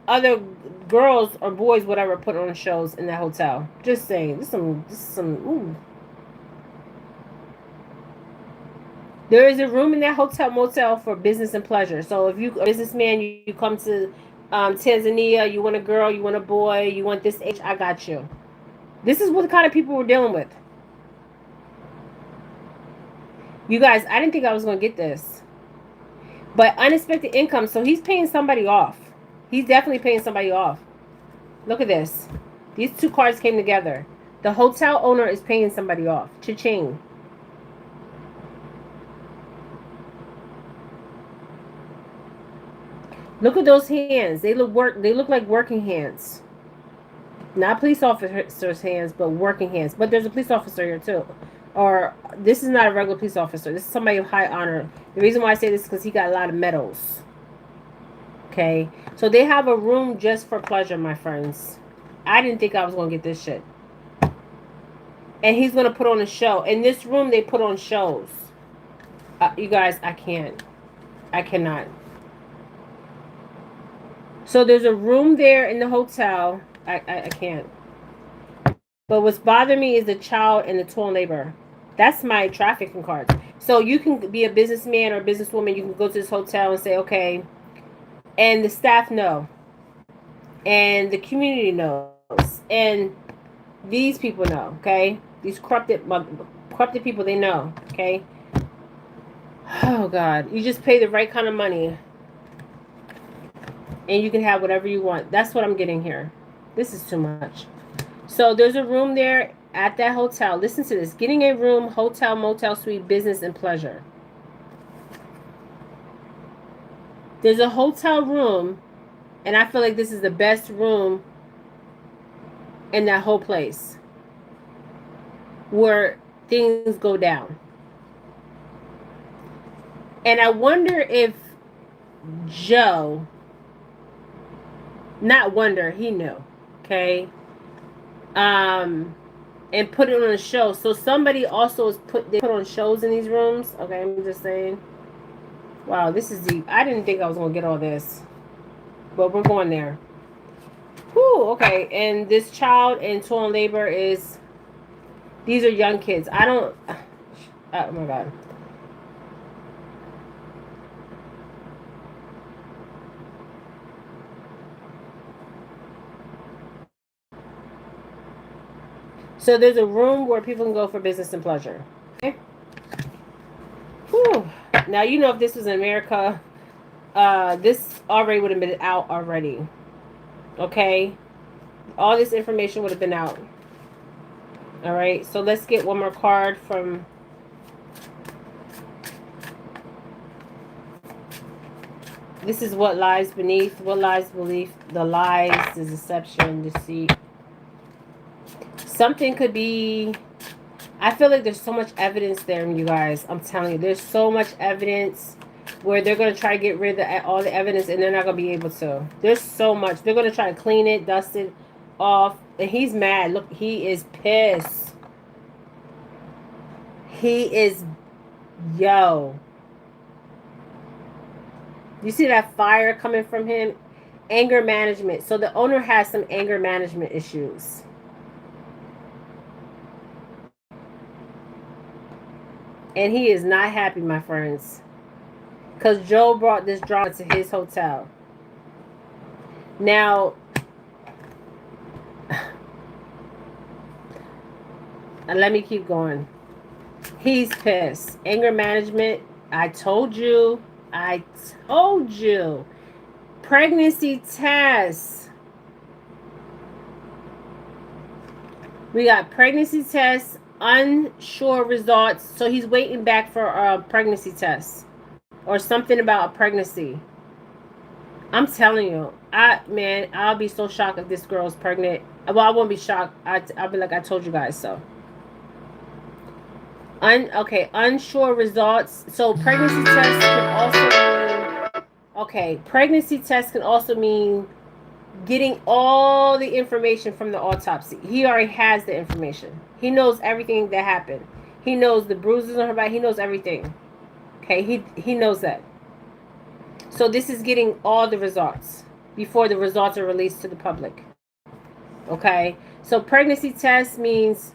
other girls or boys, whatever, put on shows in that hotel. Just saying. This is some, ooh. There is a room in that hotel motel for business and pleasure. So if you're a businessman, you come to Tanzania, you want a girl, you want a boy, you want this age, I got you. This is what the kind of people we're dealing with. You guys, I didn't think I was going to get this. But unexpected income, so he's paying somebody off. He's definitely paying somebody off. Look at this. These two cards came together. The hotel owner is paying somebody off. Cha-ching. Look at those hands. They look like working hands. Not police officers' hands, but working hands. But there's a police officer here too. Or this is not a regular police officer. This is somebody of high honor. The reason why I say this is because he got a lot of medals. Okay. So they have a room just for pleasure, my friends. I didn't think I was going to get this shit. And he's going to put on a show. In this room, they put on shows. You guys, I can't. I cannot. So there's a room there in the hotel. I can't. But what's bothering me is the child and the torn labor. That's my trafficking cards. So you can be a businessman or a businesswoman. You can go to this hotel and say, okay. And the staff know. And the community knows. And these people know, okay? These corrupted people, they know, okay? Oh, God. You just pay the right kind of money. And you can have whatever you want. That's what I'm getting here. This is too much. So there's a room there at that hotel. Listen to this. Getting a room, hotel, motel, suite, business, and pleasure. There's a hotel room, and I feel like this is the best room in that whole place where things go down. And I wonder if Joe, not wonder, he knew, okay? And put it on a show. So somebody also is they put on shows in these rooms. Okay, I'm just saying. Wow, this is deep. I didn't think I was gonna get all this, but we're going there. Whew, okay, and this child and torn labor is, these are young kids. I don't, oh my God. So there's a room where people can go for business and pleasure. Okay. Whew. Now, you know, if this was in America, this already would have been out already. Okay. All this information would have been out. All right. So let's get one more card from. This is what lies beneath. What lies beneath the lies, the deception, deceit. Something could be. I feel like there's so much evidence there, you guys. I'm telling you, there's so much evidence where they're going to try to get rid of all the evidence and they're not going to be able to. There's so much. They're going to try to clean it, dust it off. And he's mad. Look, he is pissed. He is, yo. You see that fire coming from him? Anger management. So the owner has some anger management issues. And he is not happy, my friends. Because Joe brought this drama to his hotel. Now, let me keep going. He's pissed. Anger management. I told you. I told you. Pregnancy tests. We got pregnancy tests. Unsure results. So he's waiting back for a pregnancy test or something about a pregnancy. I'm telling you, man, I'll be so shocked if this girl's pregnant. Well, I won't be shocked. I'll be like, I told you guys so. Okay, unsure results. So pregnancy tests can also mean, okay, pregnancy tests can also mean getting all the information from the autopsy. He already has the information. He knows everything that happened. He knows the bruises on her body. He knows everything. Okay, he knows that. So this is getting all the results before the results are released to the public. Okay, so pregnancy test means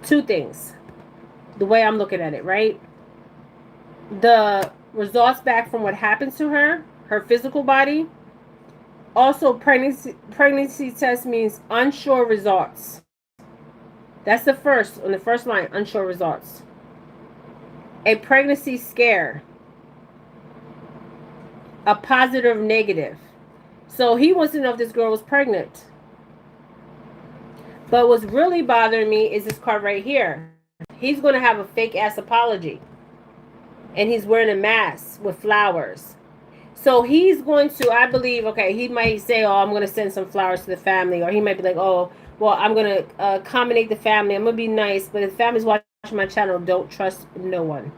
two things. The way I'm looking at it, right? The results back from what happened to her, her physical body, Also, pregnancy test means unsure results. That's the first, on the first line, unsure results. A pregnancy scare. A positive, negative. So he wants to know if this girl was pregnant. But what's really bothering me is this card right here. He's going to have a fake ass apology. And he's wearing a mask with flowers. So he's going to, I believe, okay, he might say, oh, I'm going to send some flowers to the family. Or he might be like, oh, well, I'm going to accommodate the family. I'm going to be nice. But if the family's watching my channel, don't trust no one.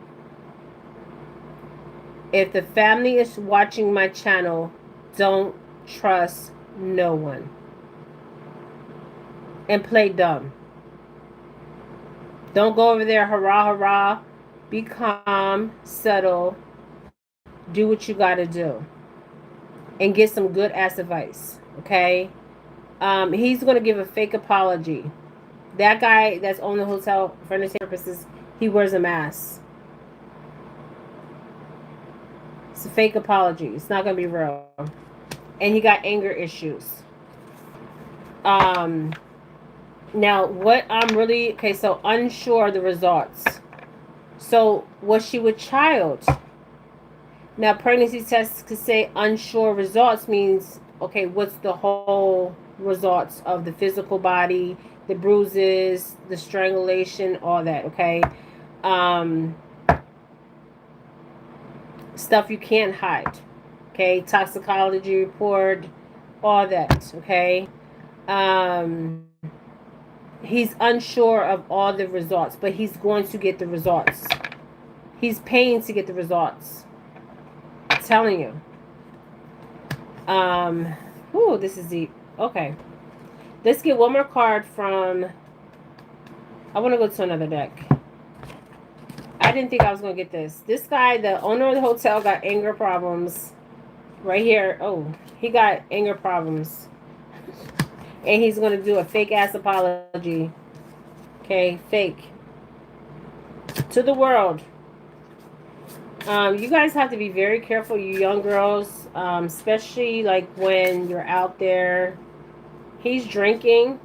If the family is watching my channel, don't trust no one. And play dumb. Don't go over there, hurrah, hurrah. Be calm, settle, do what you got to do. And get some good ass advice, okay? He's going to give a fake apology. That guy that's on the hotel, for entertainment purposes, he wears a mask. It's a fake apology. It's not going to be real. And he got anger issues. Now, what I'm really... Okay, so unsure the results. So, was she with child? Now, pregnancy tests could say unsure results means, okay, what's the whole results of the physical body, the bruises, the strangulation, all that, okay? Stuff you can't hide, okay? Toxicology report, all that, okay? He's unsure of all the results, but he's going to get the results. He's paying to get the results. I'm telling you. Ooh, this is deep. Okay. Let's get one more card from... I want to go to another deck. I didn't think I was going to get this. This guy, the owner of the hotel, got anger problems. Right here. Oh, he got anger problems. And he's going to do a fake-ass apology. Okay, fake. To the world. You guys have to be very careful, you young girls. Especially, like, when you're out there. He's drinking.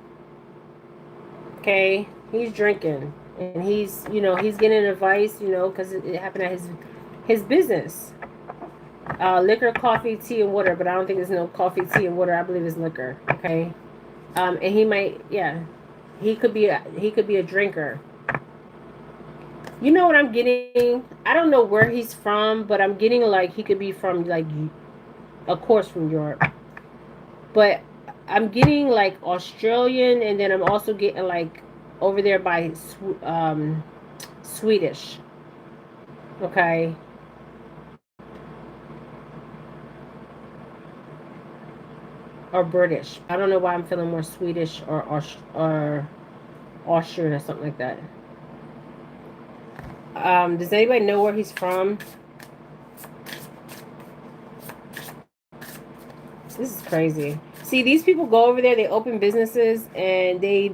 Okay? He's drinking. And he's, you know, he's getting advice, you know, because it happened at his business. Liquor, coffee, tea, and water. But I don't think there's no coffee, tea, and water. I believe it's liquor. Okay? And he might, yeah, he could be a drinker. You know what I'm getting? I don't know where he's from, but I'm getting like he could be from, like, of course, from Europe. But I'm getting like Australian, and then I'm also getting like over there by Swedish. Okay. Or British. I don't know why I'm feeling more Swedish or Austrian or something like that. Does anybody know where he's from? This is crazy. See, these people go over there, they open businesses, and they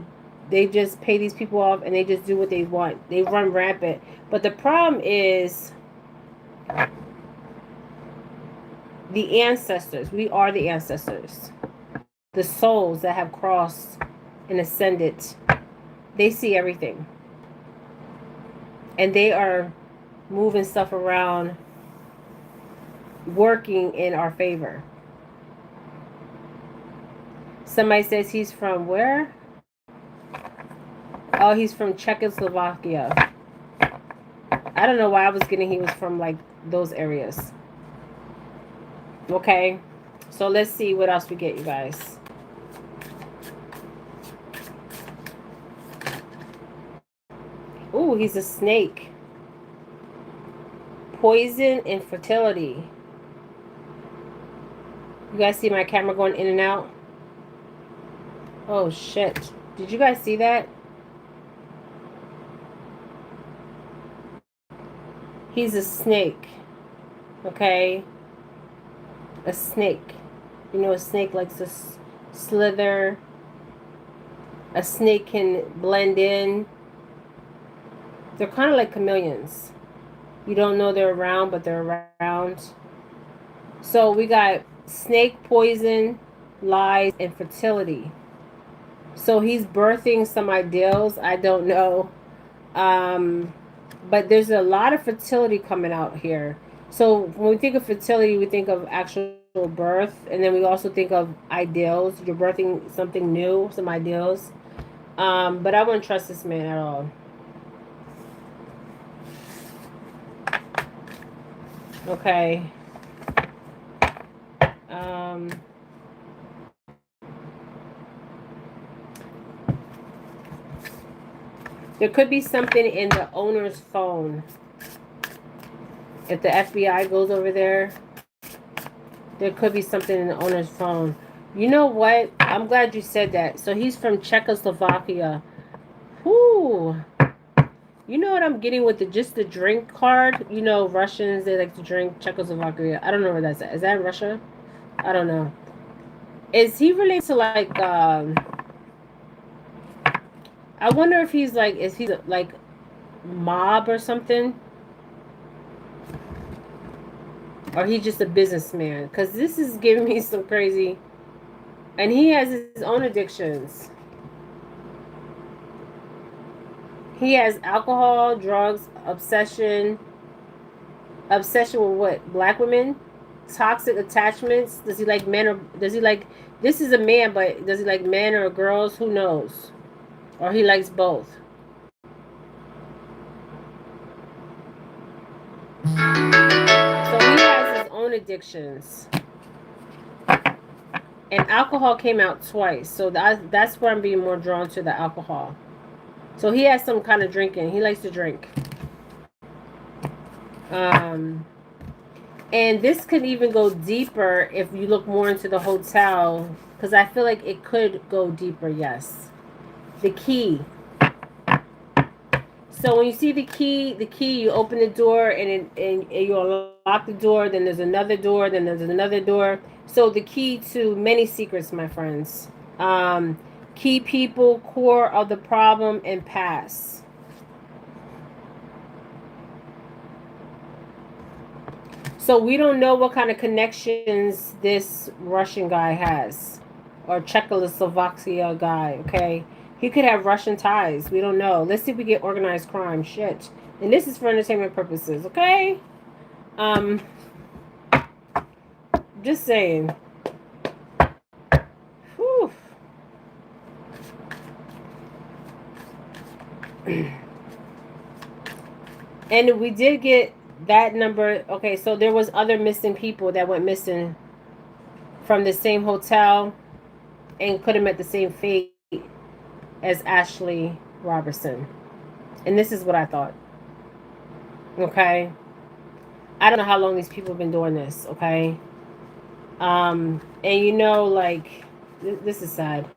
just pay these people off, and they just do what they want. They run rampant. But the problem is the ancestors. We are the ancestors. The souls that have crossed and ascended. They see everything. And they are moving stuff around, working in our favor. Somebody says he's from where? Oh, he's from Czechoslovakia. I don't know why I was getting he was from, like, those areas. Okay. So let's see what else we get, you guys. Ooh, he's a snake. Poison and fertility. You guys see my camera going in and out? Oh, shit. Did you guys see that? He's a snake. Okay? A snake. You know, a snake likes to slither. A snake can blend in. They're kind of like chameleons. You don't know they're around, but they're around. So we got snake poison, lies, and fertility. So he's birthing some ideals. I don't know. Um, but there's a lot of fertility coming out here. So when we think of fertility, we think of actual birth, and then we also think of ideals. You're birthing something new, some ideals. But I wouldn't trust this man at all. Okay. Um, there could be something in the owner's phone. If the FBI goes over there could be something in the owner's phone. You know what? I'm glad you said that. So he's from Czechoslovakia. Whoo. You know what I'm getting with just the drink card? You know, Russians, they like to drink. Czechoslovakia. I don't know where that's at. Is that Russia? I don't know. Is he related to like I wonder if he's like, is he like mob or something? Or he's just a businessman? Because this is giving me some crazy. And he has his own addictions. He has alcohol, drugs, obsession with what? Black women? Toxic attachments? Does he like men or does he like, this is a man, but does he like men or girls? Who knows? Or he likes both. So he has his own addictions. And alcohol came out twice. So that's where I'm being more drawn to the alcohol. So he has some kind of drinking. He likes to drink. Um, and this could even go deeper if you look more into the hotel. Because I feel like it could go deeper, yes. The key. So when you see the key, you open the door and you unlock the door. Then there's another door. Then there's another door. So the key to many secrets, my friends. Key people, core of the problem, and pass. So we don't know what kind of connections this Russian guy has, or Czechoslovakia guy. Okay, he could have Russian ties. We don't know. Let's see if we get organized crime. Shit. And this is for entertainment purposes. Okay. Um. Just saying. Whew. And we did get that number. Okay, so there was other missing people that went missing from the same hotel and could have met the same fate as Ashley Robertson. And this is what I thought. Okay. I don't know how long these people have been doing this, okay? And you know, like, this is sad.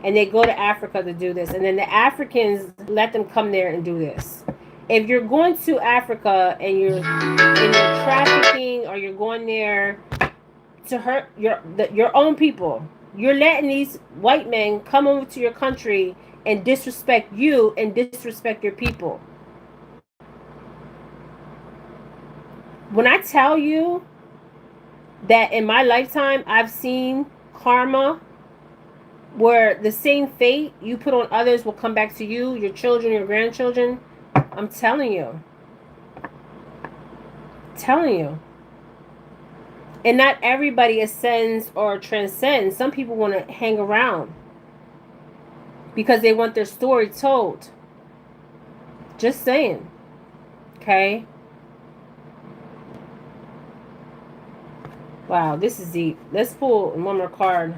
And they go to Africa to do this. And then the Africans let them come there and do this. If you're going to Africa and you're trafficking, or you're going there to hurt your own people, you're letting these white men come over to your country and disrespect you and disrespect your people. When I tell you that in my lifetime I've seen karma where the same fate you put on others will come back to you, your children, your grandchildren, I'm telling you. Telling you. And not everybody ascends or transcends. Some people want to hang around because they want their story told. Just saying. Okay? Wow, this is deep. Let's pull one more card.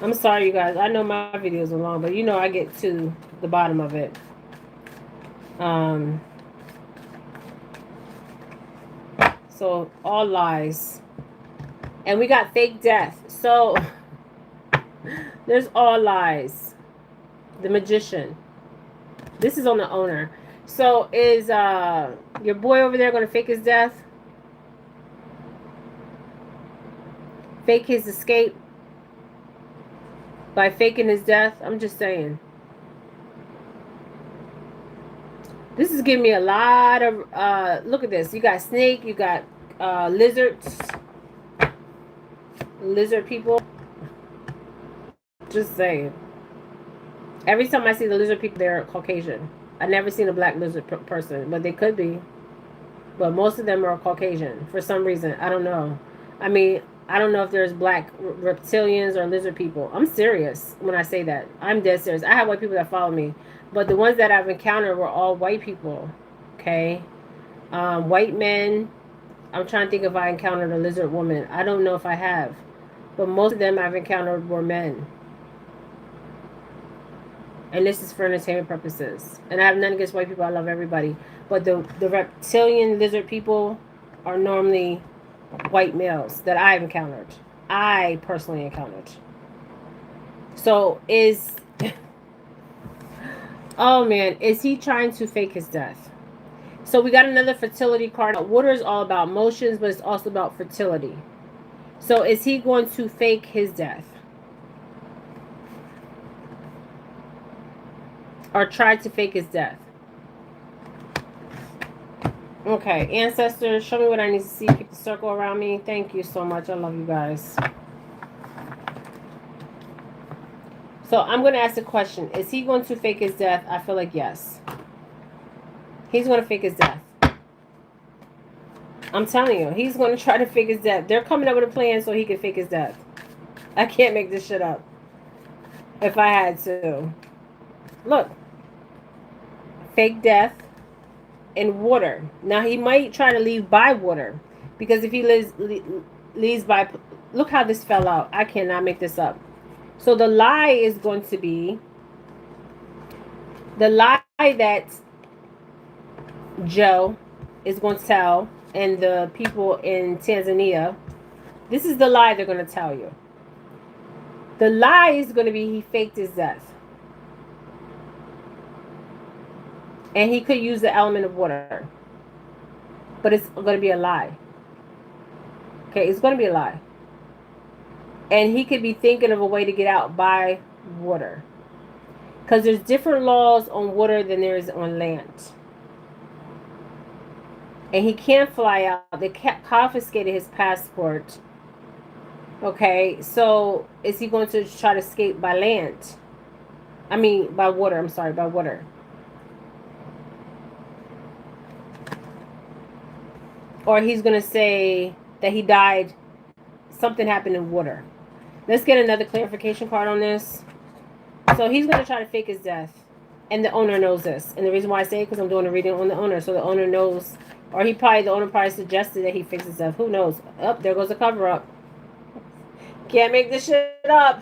I'm sorry, you guys. I know my videos are long, but you know I get to the bottom of it. So, all lies. And we got fake death. So, there's all lies. The magician. This is on the owner. So, is your boy over there going to fake his death? Fake his escape? By faking his death? I'm just saying. This is giving me a lot of, look at this. You got snake, you got lizards. Lizard people. Just saying. Every time I see the lizard people, they're Caucasian. I never seen a black lizard person, but they could be. But most of them are Caucasian for some reason. I don't know. I mean, I don't know if there's black reptilians or lizard people. I'm serious when I say that. I'm dead serious. I have white people that follow me, but the ones that I've encountered were all white people. Okay, white men. I'm trying to think if I encountered a lizard woman. I don't know if I have, but most of them I've encountered were men. And this is for entertainment purposes. And I have none against white people. I love everybody. But the reptilian lizard people are normally white males that I've encountered. I personally encountered. So is oh man, is he trying to fake his death? So we got another fertility card. Water is all about motions, but it's also about fertility. So is he going to fake his death? Or try to fake his death? Okay, ancestors, show me what I need to see. Keep the circle around me. Thank you so much. I love you guys. So I'm going to ask a question. Is he going to fake his death? I feel like yes. He's going to fake his death. I'm telling you, he's going to try to fake his death. They're coming up with a plan so he can fake his death. I can't make this shit up. If I had to. Look. Fake death in water. Now, he might try to leave by water. Because if he leaves by... Look how this fell out. I cannot make this up. So the lie is going to be... The lie that Joe is going to tell and the people in Tanzania, this is the lie they're going to tell you. The lie is going to be he faked his death. And he could use the element of water. But it's going to be a lie. Okay, it's going to be a lie. And he could be thinking of a way to get out by water. Because there's different laws on water than there is on land. And he can't fly out. They confiscated his passport. Okay, so is he going to try to escape by land? I mean, by water. I'm sorry, by water. Or he's going to say that he died. Something happened in water. Let's get another clarification card on this. So he's going to try to fake his death. And the owner knows this. And the reason why I say it, because I'm doing a reading on the owner. So the owner knows. Or the owner probably suggested that he fix his death. Who knows? Oh, there goes a cover up. Can't make this shit up.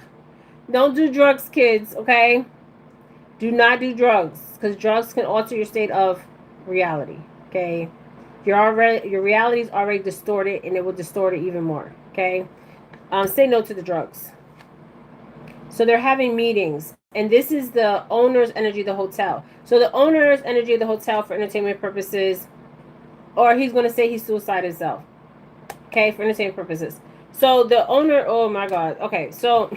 Don't do drugs, kids. Okay? Do not do drugs. Because drugs can alter your state of reality. Okay? Your reality is already distorted. And it will distort it even more. Okay? Say no to the drugs. So they're having meetings. And this is the owner's energy of the hotel. So the owner's energy of the hotel for entertainment purposes. Or he's going to say he suicided himself. Okay, for entertainment purposes. So the owner, oh my God. Okay, so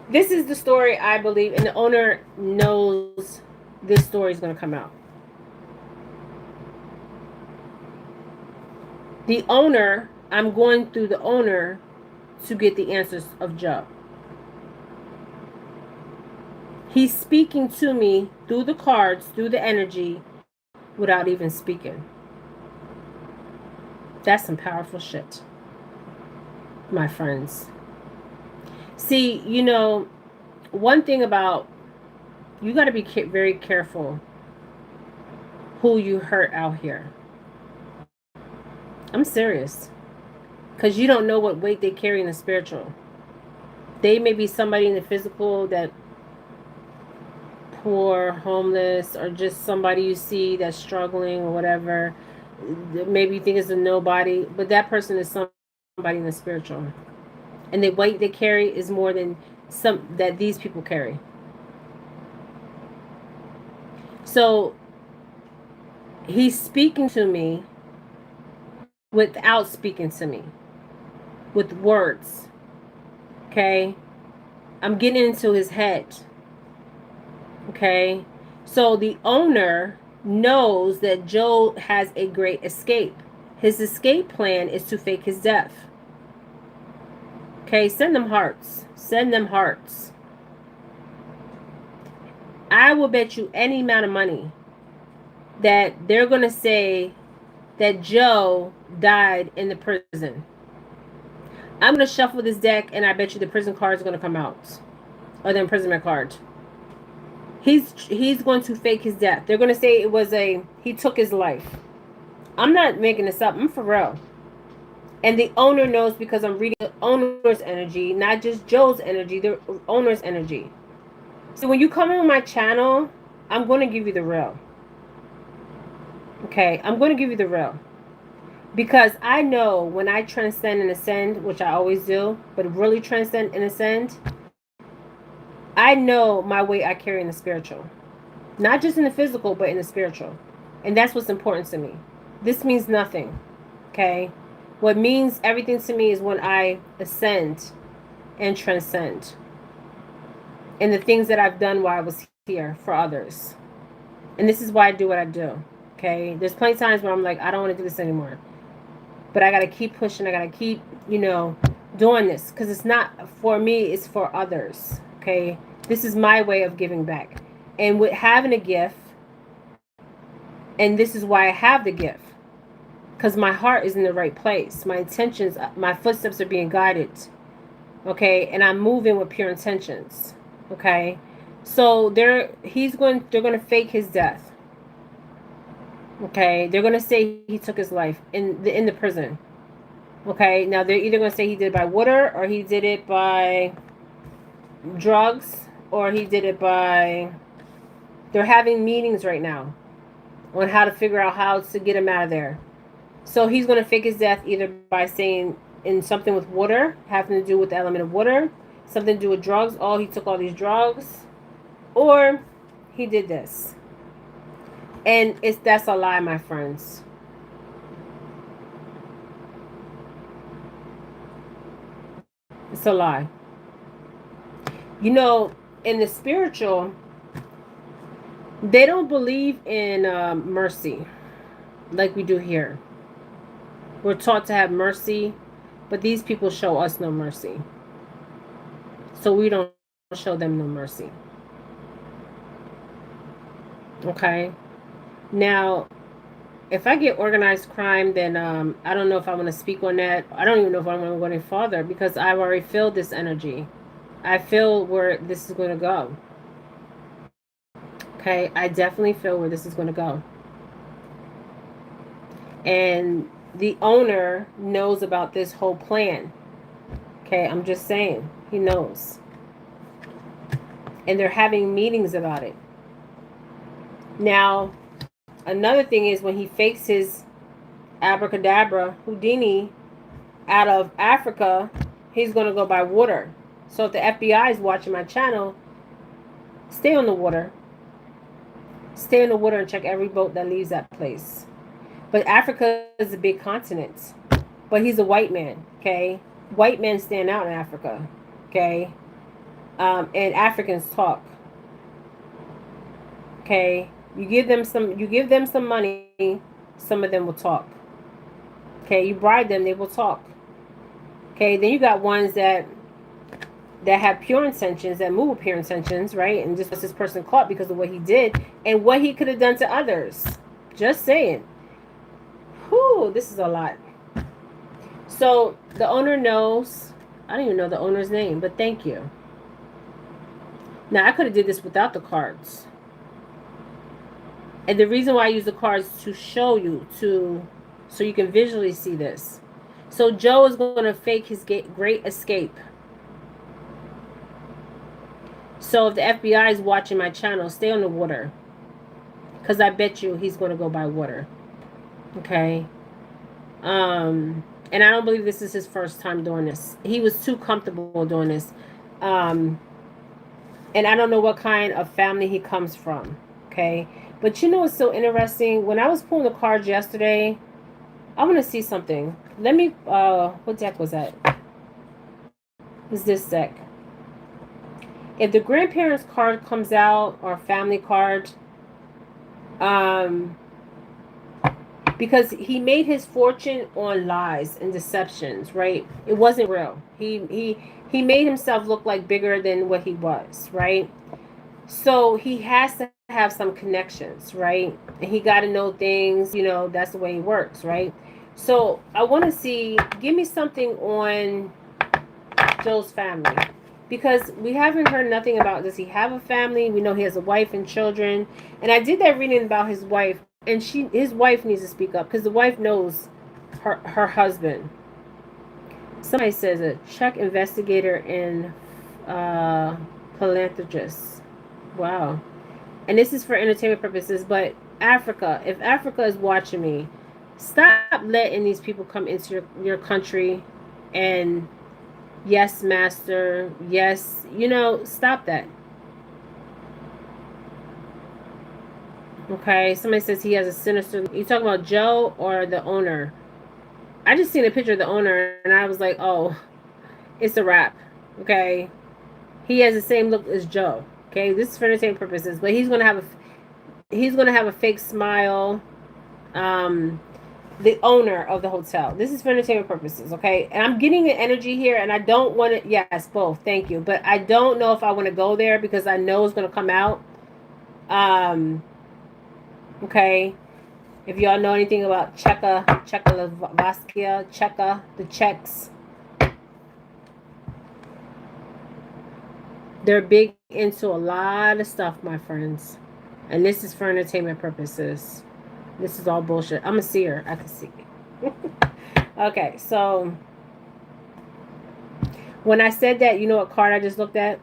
this is the story I believe. And the owner knows this story is going to come out. The owner, I'm going through the owner to get the answers of Joe. He's speaking to me through the cards, through the energy, without even speaking. That's some powerful shit, my friends. See, you know, one thing about, you got to be very careful who you hurt out here. I'm serious. Because you don't know what weight they carry in the spiritual. They may be somebody in the physical that poor, homeless, or just somebody you see that's struggling or whatever. Maybe you think it's a nobody, but that person is somebody in the spiritual. And the weight they carry is more than some that these people carry. So he's speaking to me without speaking to me. With words. Okay? I'm getting into his head. Okay, so the owner knows that Joe has a great escape. His escape plan is to fake his death. Okay, send them hearts. Send them hearts. I will bet you any amount of money that they're going to say that Joe died in the prison. I'm going to shuffle this deck, and I bet you the prison card is going to come out. Or the imprisonment card. He's going to fake his death. They're going to say he took his life. I'm not making this up. I'm for real. And the owner knows because I'm reading the owner's energy, not just Joe's energy, the owner's energy. So when you come on my channel, I'm going to give you the real. Okay, I'm going to give you the real. Because I know when I transcend and ascend, which I always do, but really transcend and ascend, I know my weight I carry in the spiritual. Not just in the physical, but in the spiritual. And that's what's important to me. This means nothing. Okay? What means everything to me is when I ascend and transcend. And the things that I've done while I was here for others. And this is why I do what I do. Okay? There's plenty of times where I'm like, I don't want to do this anymore. But I got to keep pushing. I got to keep, doing this. Because it's not for me, it's for others. Okay? This is my way of giving back. And with having a gift, and this is why I have the gift. Because my heart is in the right place. My intentions, my footsteps are being guided. Okay? And I'm moving with pure intentions. Okay? So they're going to fake his death. Okay? They're going to say he took his life in the prison. Okay? Now they're either going to say he did it by water, or he did it by drugs, or he did it by... They're having meetings right now on how to figure out how to get him out of there. So he's going to fake his death either by saying in something with water, having to do with the element of water, something to do with drugs. Oh, he took all these drugs, or he did this. And that's a lie, my friends. It's a lie. In the spiritual, they don't believe in mercy like we do here. We're taught to have mercy, but these people show us no mercy. So we don't show them no mercy. Okay? Now, if I get organized crime, then I don't know if I want to speak on that. I don't even know if I want to go any farther because I've already filled this energy. I feel where this is going to go. Okay, I definitely feel where this is going to go. And the owner knows about this whole plan. Okay, I'm just saying. He knows. And they're having meetings about it. Now, another thing is when he fakes his abracadabra, Houdini, out of Africa, he's going to go by water. So if the FBI is watching my channel, stay on the water. Stay in the water and check every boat that leaves that place. But Africa is a big continent. But he's a white man, okay? White men stand out in Africa, okay? And Africans talk. Okay? You give them some money, some of them will talk. Okay, you bribe them, they will talk. Okay, then you got ones that have pure intentions, that move with pure intentions, right? And just was this person caught because of what he did and what he could have done to others. Just saying. Whew, this is a lot. So the owner knows. I don't even know the owner's name, but thank you. Now I could have did this without the cards. And the reason why I use the cards to show you, so you can visually see this. So Joe is going to fake his great escape. So if the FBI is watching my channel, stay on the water. Because I bet you he's going to go by water. Okay? And I don't believe this is his first time doing this. He was too comfortable doing this. And I don't know what kind of family he comes from. Okay? But you know what's so interesting? When I was pulling the cards yesterday, I want to see something. Let me, what deck was that? It's this deck. If the grandparents card comes out, or family card, because he made his fortune on lies and deceptions, right? It wasn't real. He made himself look like bigger than what he was, right? So he has to have some connections, right? And he got to know things, that's the way he works, right? So I want to see, give me something on Joe's family, because we haven't heard nothing about, does he have a family? We know he has a wife and children. And I did that reading about his wife, and his wife needs to speak up because the wife knows her husband. Somebody says a Czech investigator and philanthropist. Wow. And this is for entertainment purposes, but Africa, if Africa is watching me, stop letting these people come into your country and yes, master, yes, stop that. Okay, somebody says he has a sinister. You talking about Joe or the owner? I just seen a picture of the owner and I was like, oh, it's a wrap. Okay, he has the same look as Joe. Okay, this is for entertainment purposes, but he's gonna have a fake smile. Um, the owner of the hotel. This is for entertainment purposes, okay? And I'm getting an energy here, and I don't want to. Yes, both. Thank you, but I don't know if I want to go there because I know it's gonna come out. Um, okay. If y'all know anything about Czechoslovakia, the Czechs, they're big into a lot of stuff, my friends. And this is for entertainment purposes. This is all bullshit. I'm a seer. I can see. Okay, so when I said that, you know what card I just looked at?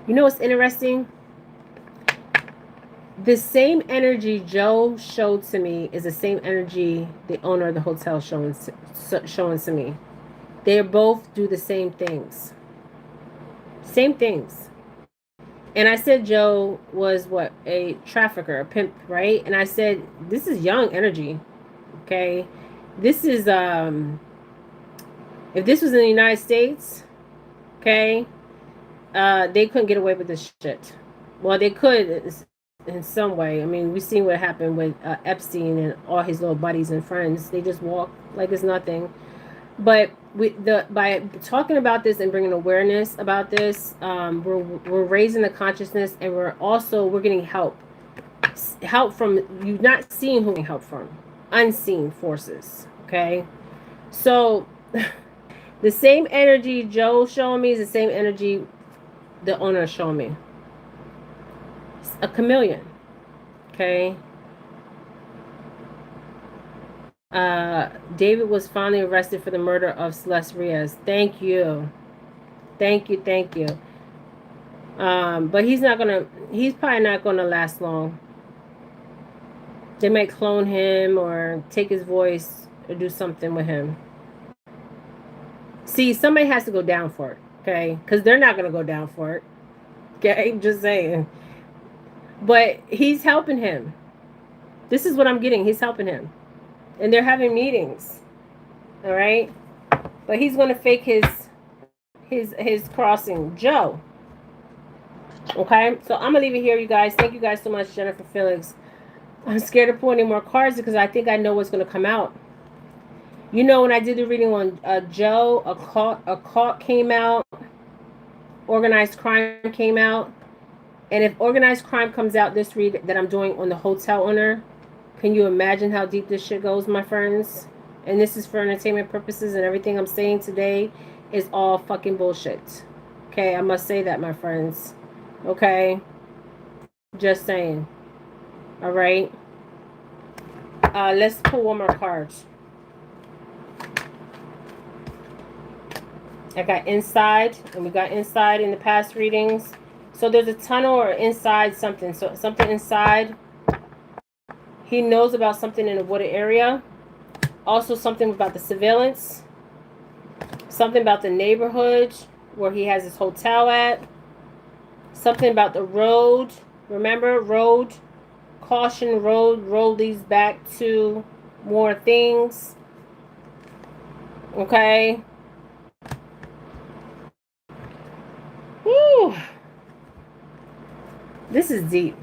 You know what's interesting? The same energy Joe showed to me is the same energy the owner of the hotel showing to me. They both do the same things. Same things. And I said Joe was what? A trafficker, a pimp, right? And I said, this is young energy. Okay. This is if this was in the United States, okay, they couldn't get away with this shit. Well, they could in some way. I mean, we've seen what happened with Epstein and all his little buddies and friends. They just walk like it's nothing. But by talking about this and bringing awareness about this, we're raising the consciousness, and we're getting help from you not seeing who we're getting help from, unseen forces. Okay, so the same energy Joe showing me is the same energy the owner showing me. A chameleon. Okay. David was finally arrested for the murder of Celeste Riaz. Thank you. Thank you. Thank you. But he's probably not gonna last long. They might clone him or take his voice or do something with him. See, somebody has to go down for it, okay? Because they're not gonna go down for it. Okay, just saying. But he's helping him. This is what I'm getting. He's helping him. And they're having meetings. All right? But he's going to fake his crossing. Joe. Okay? So I'm going to leave it here, you guys. Thank you guys so much, Jennifer Felix. I'm scared to pull any more cards because I think I know what's going to come out. You know, when I did the reading on Joe, a cult came out. Organized crime came out. And if organized crime comes out this read that I'm doing on the hotel owner, can you imagine how deep this shit goes, my friends? And this is for entertainment purposes, and everything I'm saying today is all fucking bullshit. Okay, I must say that, my friends. Okay? Just saying. All right? Let's pull one more card. I got inside, and we got inside in the past readings. So there's a tunnel or inside something. So something inside. He knows about something in the wooded area. Also something about the surveillance. Something about the neighborhood where he has his hotel at. Something about the road. Remember, road. Caution, road leads back to more things. Okay. Woo. This is deep.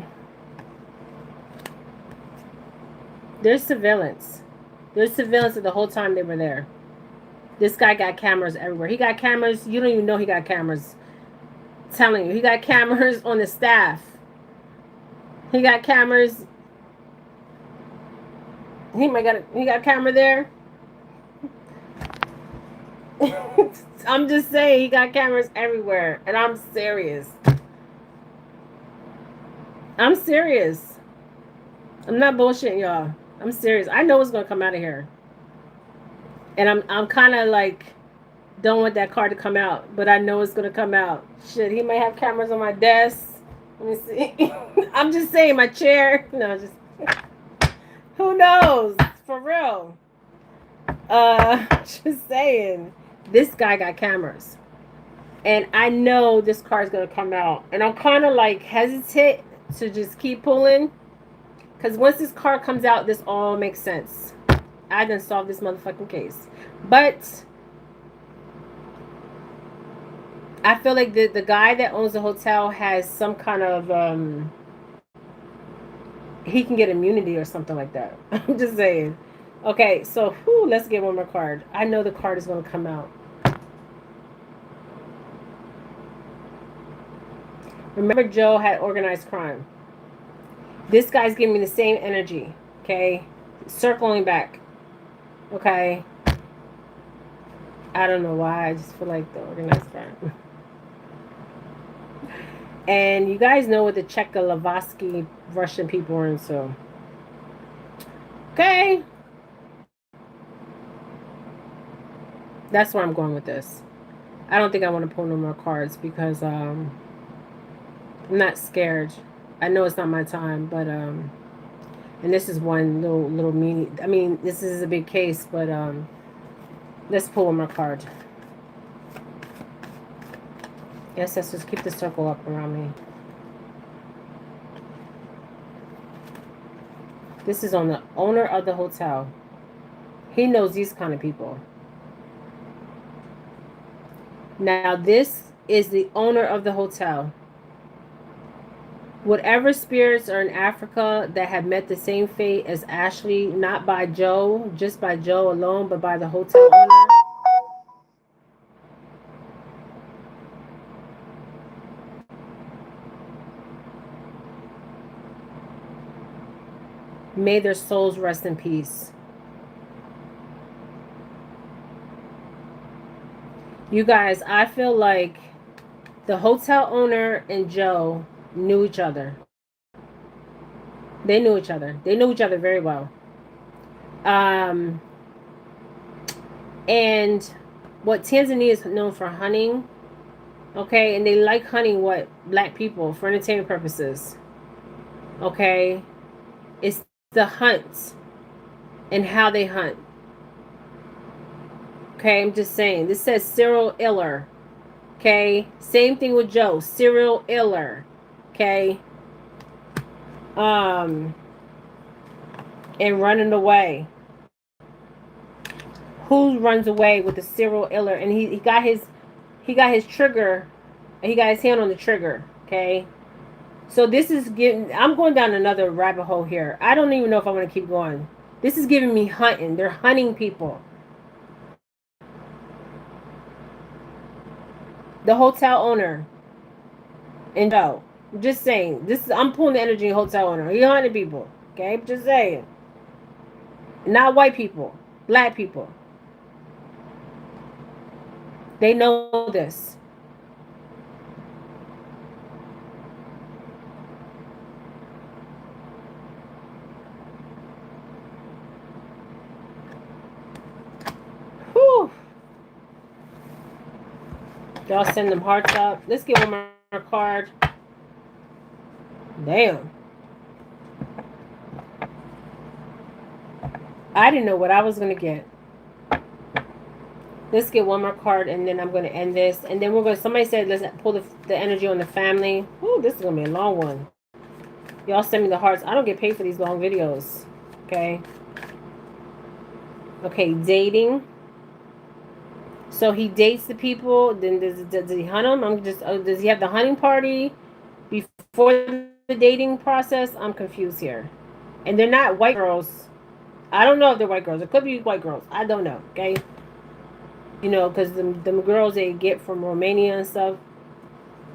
There's surveillance. There's surveillance the whole time they were there. This guy got cameras everywhere. He got cameras. You don't even know he got cameras. I'm telling you, he got cameras on the staff. He got cameras. He got a camera there. I'm just saying, he got cameras everywhere, and I'm serious. I'm serious. I'm not bullshitting y'all. I'm serious. I know what's gonna come out of here, and I'm kind of like don't want that card to come out, but I know it's gonna come out. Shit, he might have cameras on my desk. Let me see. I'm just saying, my chair. No, just who knows? For real. Just saying. This guy got cameras. And I know this card's gonna come out. And I'm kind of like hesitant to just keep pulling. Because once this card comes out, this all makes sense. I done solved this motherfucking case. But I feel like the guy that owns the hotel has some kind of he can get immunity or something like that. I'm just saying. Okay, so let's get one more card. I know the card is going to come out. Remember, Joe had organized crime. This guy's giving me the same energy. Okay, circling back. Okay, I don't know why. I just feel like the organized crime. And you guys know what the Czechoslovak Russian people are into. Okay. That's where I'm going with this. I don't think I want to pull no more cards because I'm not scared. I know it's not my time, but and this is one little mini. I mean, this is a big case, but let's pull one more card. Yes, let's just keep the circle up around me. This is on the owner of the hotel. He knows these kind of people. Now, this is the owner of the hotel. Whatever spirits are in Africa that have met the same fate as Ashley, not by Joe, just by Joe alone, but by the hotel owner. May their souls rest in peace. You guys, I feel like the hotel owner and Joe knew each other. They knew each other. They knew each other very well. And what Tanzania is known for hunting, okay, and they like hunting what black people for entertainment purposes. Okay, it's the hunts and how they hunt. Okay, I'm just saying. This says serial iller. Okay, same thing with Joe. Serial iller. Okay. And running away. Who runs away with the serial iller? And he got his trigger. He got his hand on the trigger. Okay. So this is getting. I'm going down another rabbit hole here. I don't even know if I want to keep going. This is giving me hunting. They're hunting people. The hotel owner and Joe. I'm just saying. I'm pulling the energy of hotel owner. He hunting people. Okay, I'm just saying. Not white people. Black people. They know this. Whew. Y'all send them hearts up. Let's get one more card. Damn. I didn't know what I was going to get. Let's get one more card and then I'm going to end this. And then we're going to, somebody said, let's pull the energy on the family. Ooh, this is going to be a long one. Y'all send me the hearts. I don't get paid for these long videos. Okay. Okay, dating. So he dates the people. Then does he hunt them? Does he have the hunting party before dating process, I'm confused here. And they're not white girls. I don't know if they're white girls. It could be white girls. I don't know. Okay. You know, because them girls they get from Romania and stuff.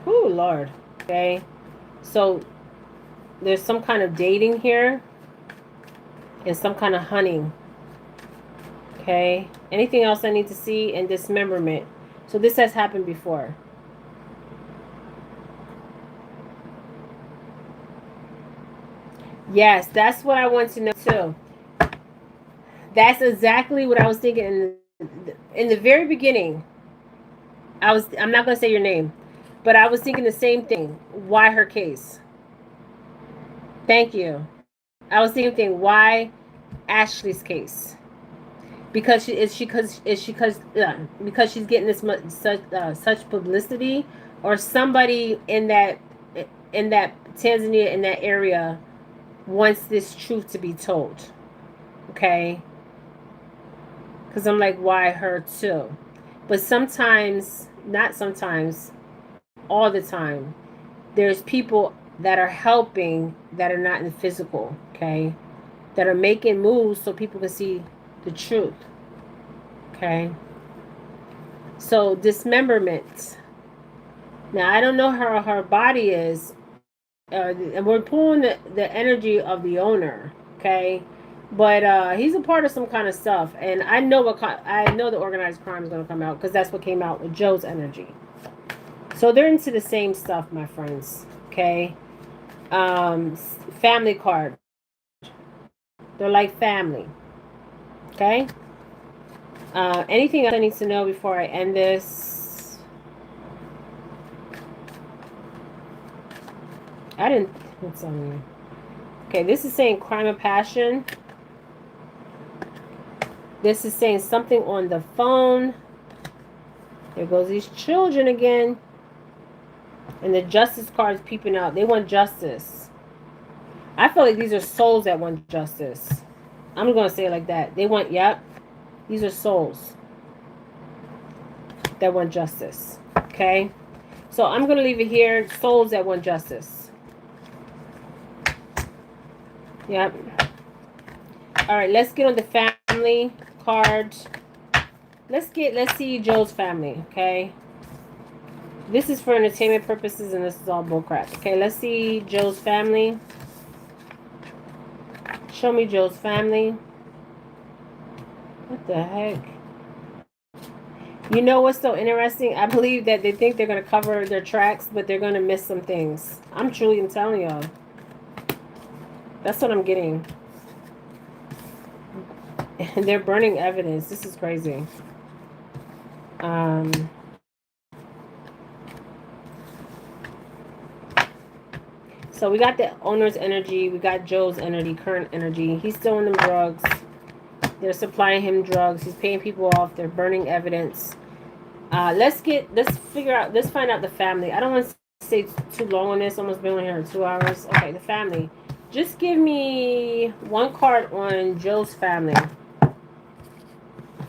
Oh, Lord. Okay. So there's some kind of dating here and some kind of hunting. Okay. Anything else I need to see? And dismemberment. So this has happened before. Yes, that's what I want to know too. That's exactly what I was thinking in the very beginning. I'm not going to say your name, but I was thinking the same thing. Why her case? Thank you. I was thinking why Ashley's case? Because because she's getting this much such publicity, or somebody in that Tanzania in that area wants this truth to be told. Okay, because I'm like, why her too? But sometimes, not sometimes, all the time, there's people that are helping that are not in the physical. Okay, that are making moves so people can see the truth. Okay. So dismemberment. Now I don't know how her body is, and we're pulling the energy of the owner. Okay, but he's a part of some kind of stuff, and I know the organized crime is going to come out because that's what came out with Joe's energy. So they're into the same stuff, my friends. Okay, family card. They're like family. Okay. Anything else I need to know before I end this? I didn't. What's on here? Okay, this is saying crime of passion. This is saying something on the phone. There goes these children again. And the justice card is peeping out. They want justice. I feel like these are souls that want justice. I'm going to say it like that. They want, yep. These are souls that want justice. Okay? So I'm going to leave it here. Souls that want justice. Yep. All right, let's get on the family card. Let's see Joe's family, okay? This is for entertainment purposes, and this is all bullcrap. Okay, let's see Joe's family. Show me Joe's family. What the heck? You know what's so interesting? I believe that they think they're going to cover their tracks, but they're going to miss some things. I'm telling y'all. That's what I'm getting. And they're burning evidence. This is crazy. So we got the owner's energy. We got Joe's energy, current energy. He's still in them drugs. They're supplying him drugs. He's paying people off. They're burning evidence. Let's find out the family. I don't want to stay too long on this. Almost been on here 2 hours. Okay, the family. Just give me one card on Joe's family.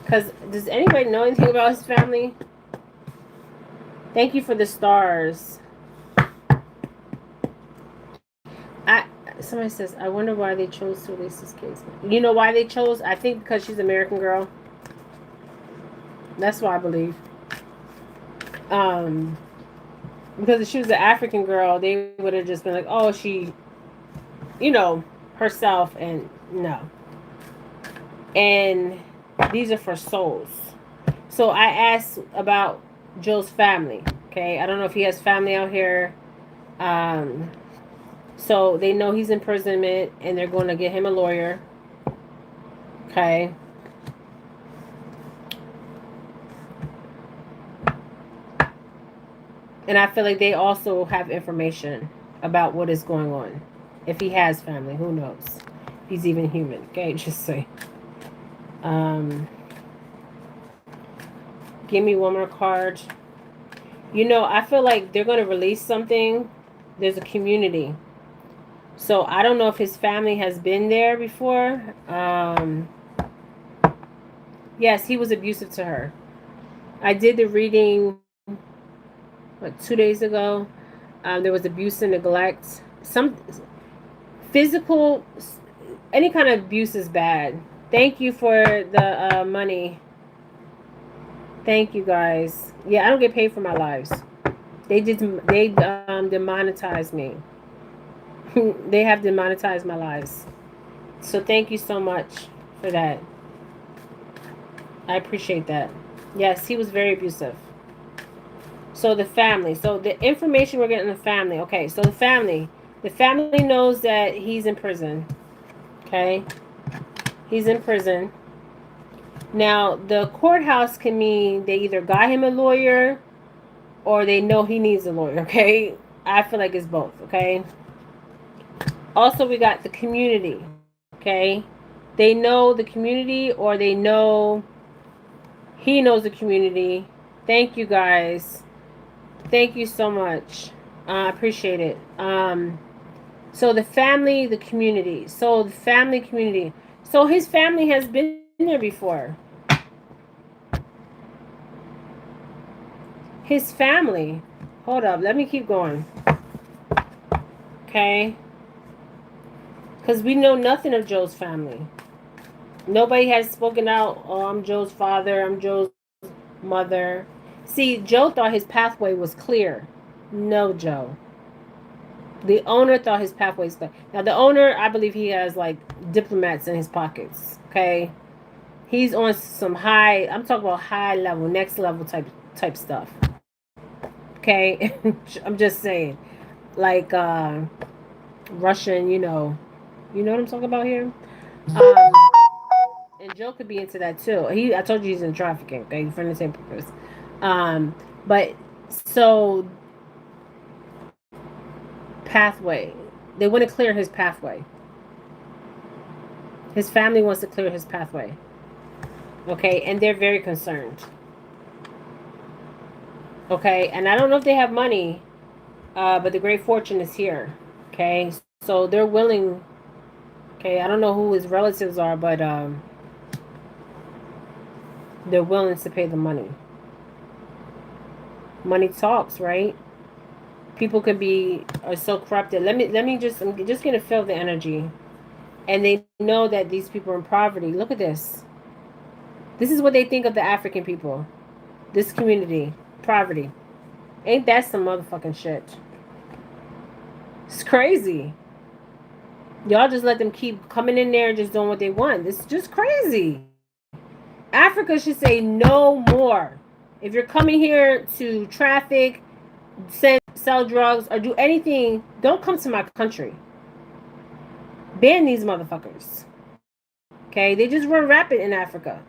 Because does anybody know anything about his family? Thank you for the stars. Somebody says, I wonder why they chose to release this case. You know why they chose? I think because she's an American girl. That's why I believe. Because if she was an African girl, they would have just been like, oh, she, herself, and no. And these are for souls. So I asked about Joe's family. Okay, I don't know if he has family out here. So they know he's in imprisonment, and they're going to get him a lawyer. Okay. And I feel like they also have information about what is going on. If he has family, who knows? If he's even human. Okay, just say. Give me one more card. I feel like they're going to release something. There's a community. So I don't know if his family has been there before. Yes, he was abusive to her. I did the reading 2 days ago. There was abuse and neglect. some physical, any kind of abuse is bad. Thank you for the money. Thank you guys. Yeah, I don't get paid for my lives. They demonetized me. They have demonetized my lives. So thank you so much for that. I appreciate that. Yes, he was very abusive. So the family. So the information we're getting in the family. Okay, so the family. The family knows that he's in prison. Okay? He's in prison. Now, the courthouse can mean they either got him a lawyer or they know he needs a lawyer, okay? I feel like it's both, okay? Also, we got the community, okay? They know the community or they know he knows the community. Thank you guys. Thank you so much. I appreciate it. So the family, the community. So the family, community. So his family has been there before. His family. Hold up. Let me keep going. Okay. Because we know nothing of Joe's family. Nobody has spoken out, oh, I'm Joe's father, I'm Joe's mother. See, Joe thought his pathway was clear. No, Joe. The owner thought his pathway was clear. Now, the owner, I believe he has like diplomats in his pockets. Okay. He's on some high, I'm talking about high level, next level type stuff. Okay. I'm just saying. Like Russian, you know what I'm talking about here? Um, and Joe could be into that too. I told you he's in trafficking. Okay, for the same purpose. But so pathway, they want to clear his pathway. His family wants to clear his pathway. Okay, and they're very concerned. Okay, and I don't know if they have money, but the great fortune is here. Okay, so they're willing. Okay, I don't know who his relatives are, but they're willing to pay the money. Money talks, right? People could be are so corrupted. Let me just I'm just gonna feel the energy, and they know that these people are in poverty. Look at this. This is what they think of the African people. This community, poverty. Ain't that some motherfucking shit? It's crazy. Y'all just let them keep coming in there and just doing what they want. It's just crazy. Africa should say no more. If you're coming here to traffic, sell drugs, or do anything, don't come to my country. Ban these motherfuckers. Okay? They just run rapid in Africa.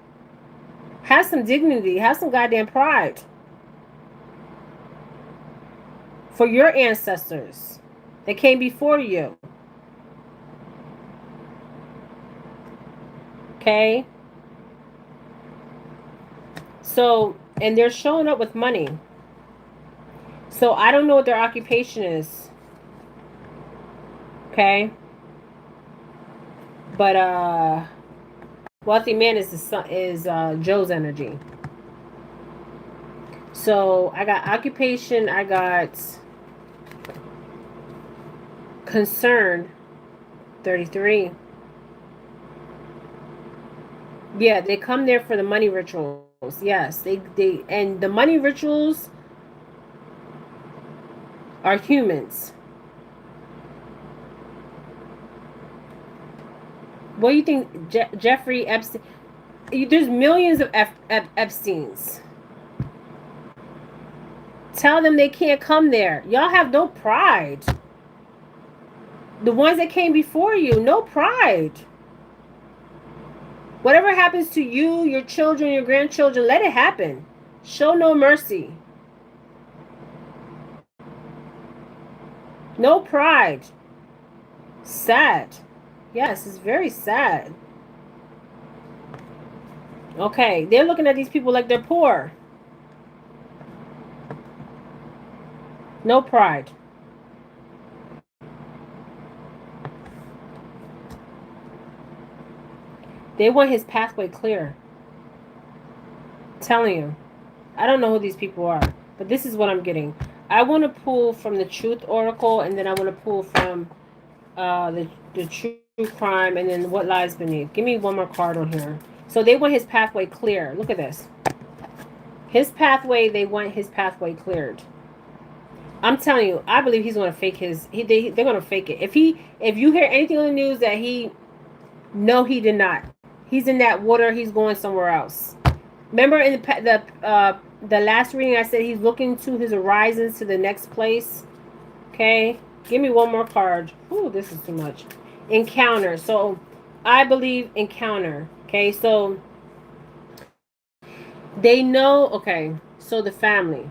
Have some dignity. Have some goddamn pride for your ancestors that came before you. Okay? So, and they're showing up with money. So I don't know what their occupation is. Okay? But wealthy man is Joe's energy. So I got occupation, I got concern, 33. Yeah, they come there for the money rituals. Yes, they and the money rituals are humans. What do you think, Jeffrey Epstein? There's millions of Epsteins. Tell them they can't come there. Y'all have no pride. The ones that came before you, no pride. Whatever happens to you, your children, your grandchildren, let it happen. Show no mercy. No pride. Sad. Yes, it's very sad. Okay, they're looking at these people like they're poor. No pride. They want his pathway clear. I'm telling you. I don't know who these people are, but this is what I'm getting. I want to pull from the Truth Oracle, and then I want to pull from the true crime, and then what lies beneath. Give me one more card on here. So they want his pathway clear. Look at this. His pathway. They want his pathway cleared. I'm telling you, I believe he's going to fake his. They're going to fake it. If you hear anything on the news that no, he did not. He's in that water. He's going somewhere else. Remember in the last reading, I said he's looking to his horizons to the next place. Okay, give me one more card. Ooh, this is too much. Encounter. So, I believe encounter. Okay, so they know. Okay, so the family.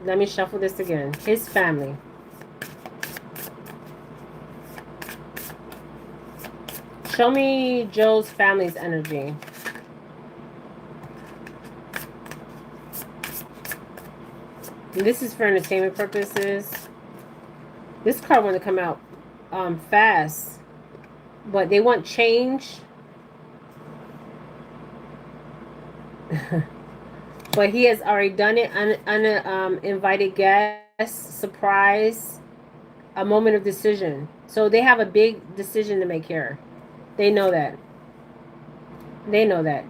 Let me shuffle this again. His family. Show me Joe's family's energy. This is for entertainment purposes. This card want to come out fast, but they want change. But he has already done it. Uninvited guest, surprise, a moment of decision. So they have a big decision to make here. They know that. They know that.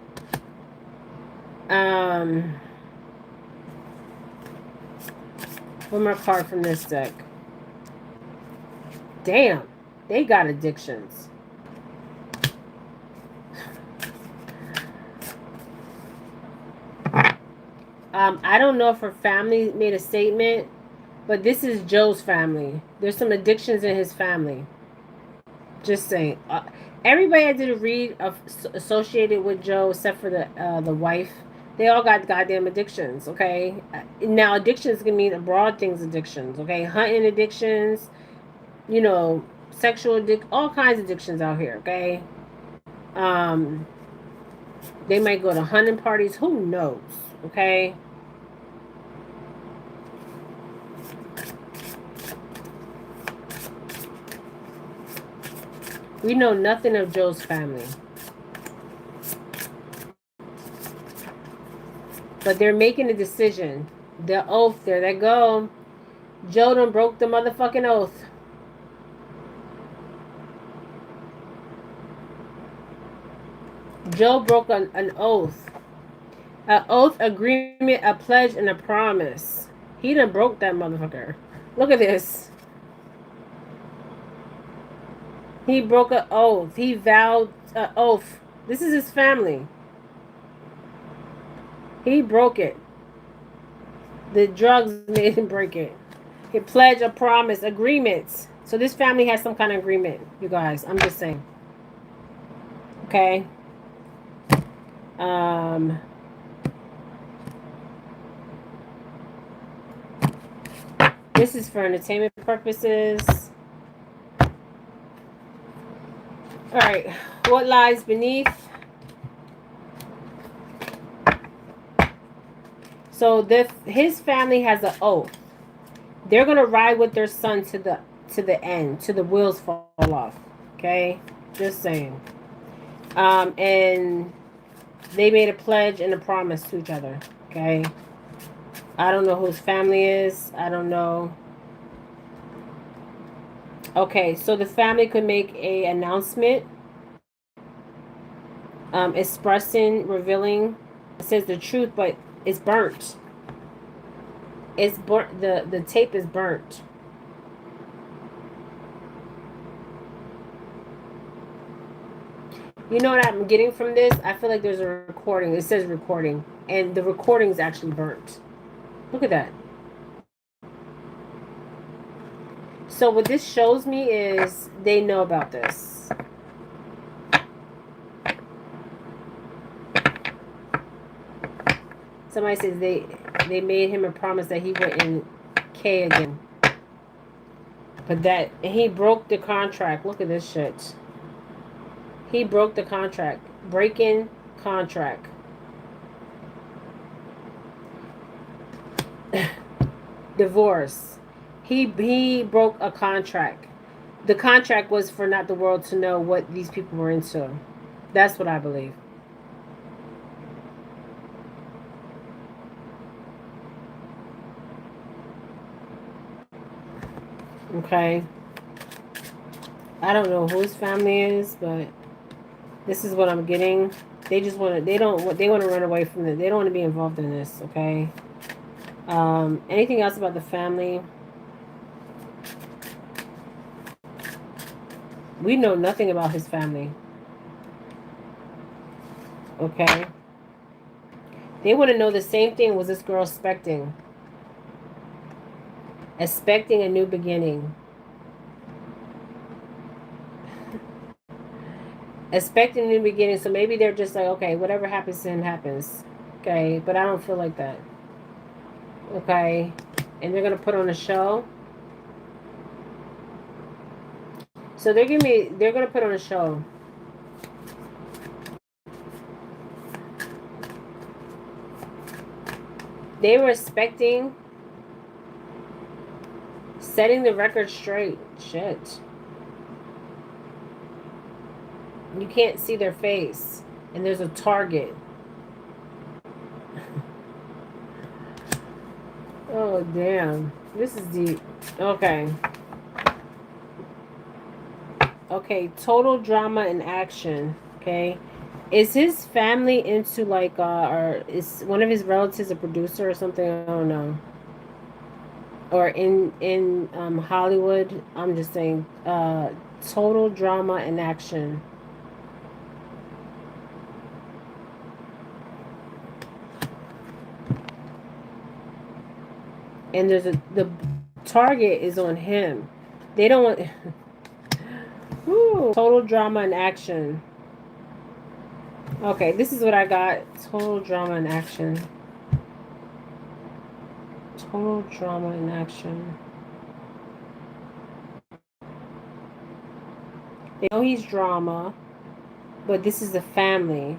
One more card from this deck. Damn, they got addictions. I don't know if her family made a statement, but this is Joe's family. There's some addictions in his family. Just saying. Everybody I did a read associated with Joe, except for the wife, they all got goddamn addictions. Okay, now addictions can mean broad things. Addictions. Okay, hunting addictions. You know, sexual all kinds of addictions out here. Okay. They might go to hunting parties. Who knows? Okay. We know nothing of Joe's family. But they're making a decision. The oath, there they go. Joe done broke the motherfucking oath. Joe broke an oath. An oath, agreement, a pledge, and a promise. He done broke that motherfucker. Look at this. He broke an oath. He vowed an oath. This is his family. He broke it. The drugs made him break it. He pledged a promise, agreements. So this family has some kind of agreement, you guys. I'm just saying. Okay. This is for entertainment purposes. All right. What lies beneath? So his family has an oath. They're gonna ride with their son to the end, to the wheels fall off. Okay, just saying. And they made a pledge and a promise to each other. Okay, I don't know whose family is. I don't know. Okay, so the family could make a announcement, expressing, revealing. It says the truth, but it's burnt. It's burnt. The tape is burnt. You know what I'm getting from this? I feel like there's a recording. It says recording, and the recording is actually burnt. Look at that. So what this shows me is they know about this. Somebody says they made him a promise that he wouldn't K again. But that he broke the contract. Look at this shit. He broke the contract. Breaking contract. Divorce. He broke a contract. The contract was for not the world to know what these people were into. That's what I believe. Okay. I don't know who his family is, but this is what I'm getting. They just want to. They want to run away from it. They don't want to be involved in this. Okay. Anything else about the family? We know nothing about his family. Okay. They want to know the same thing. Was this girl expecting? Expecting a new beginning. Expecting a new beginning. So maybe they're just like, okay, whatever happens to him happens. Okay. But I don't feel like that. Okay. And they're going to put on a show. So they're going to put on a show. They were expecting setting the record straight. Shit. You can't see their face. And there's a target. Oh, damn. This is deep. Okay. Okay, total drama and action. Okay. Is his family into like or is one of his relatives a producer or something? I don't know. Or in Hollywood. I'm just saying total drama and action. And the target is on him. They don't want Woo, total drama and action. Okay, this is what I got. Total drama and action. Total drama and action. They know he's drama, but this is the family.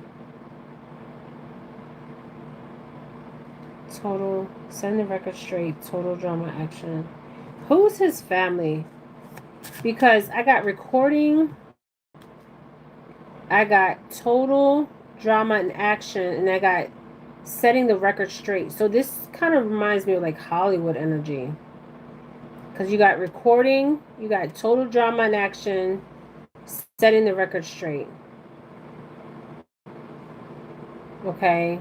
Total, send the record straight. Total drama action. Who's his family? Because I got recording, I got total drama and action, and I got setting the record straight. So this kind of reminds me of like Hollywood energy. Because you got recording, you got total drama and action, setting the record straight. Okay.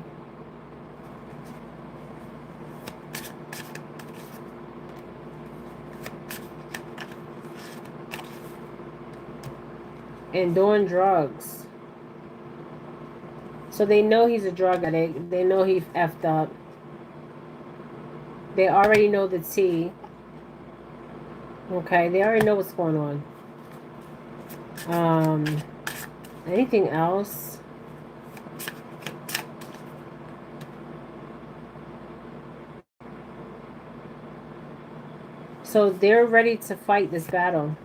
And doing drugs. So they know he's a drug addict. They know he effed up. They already know the tea. Okay, they already know what's going on. Anything else? So they're ready to fight this battle.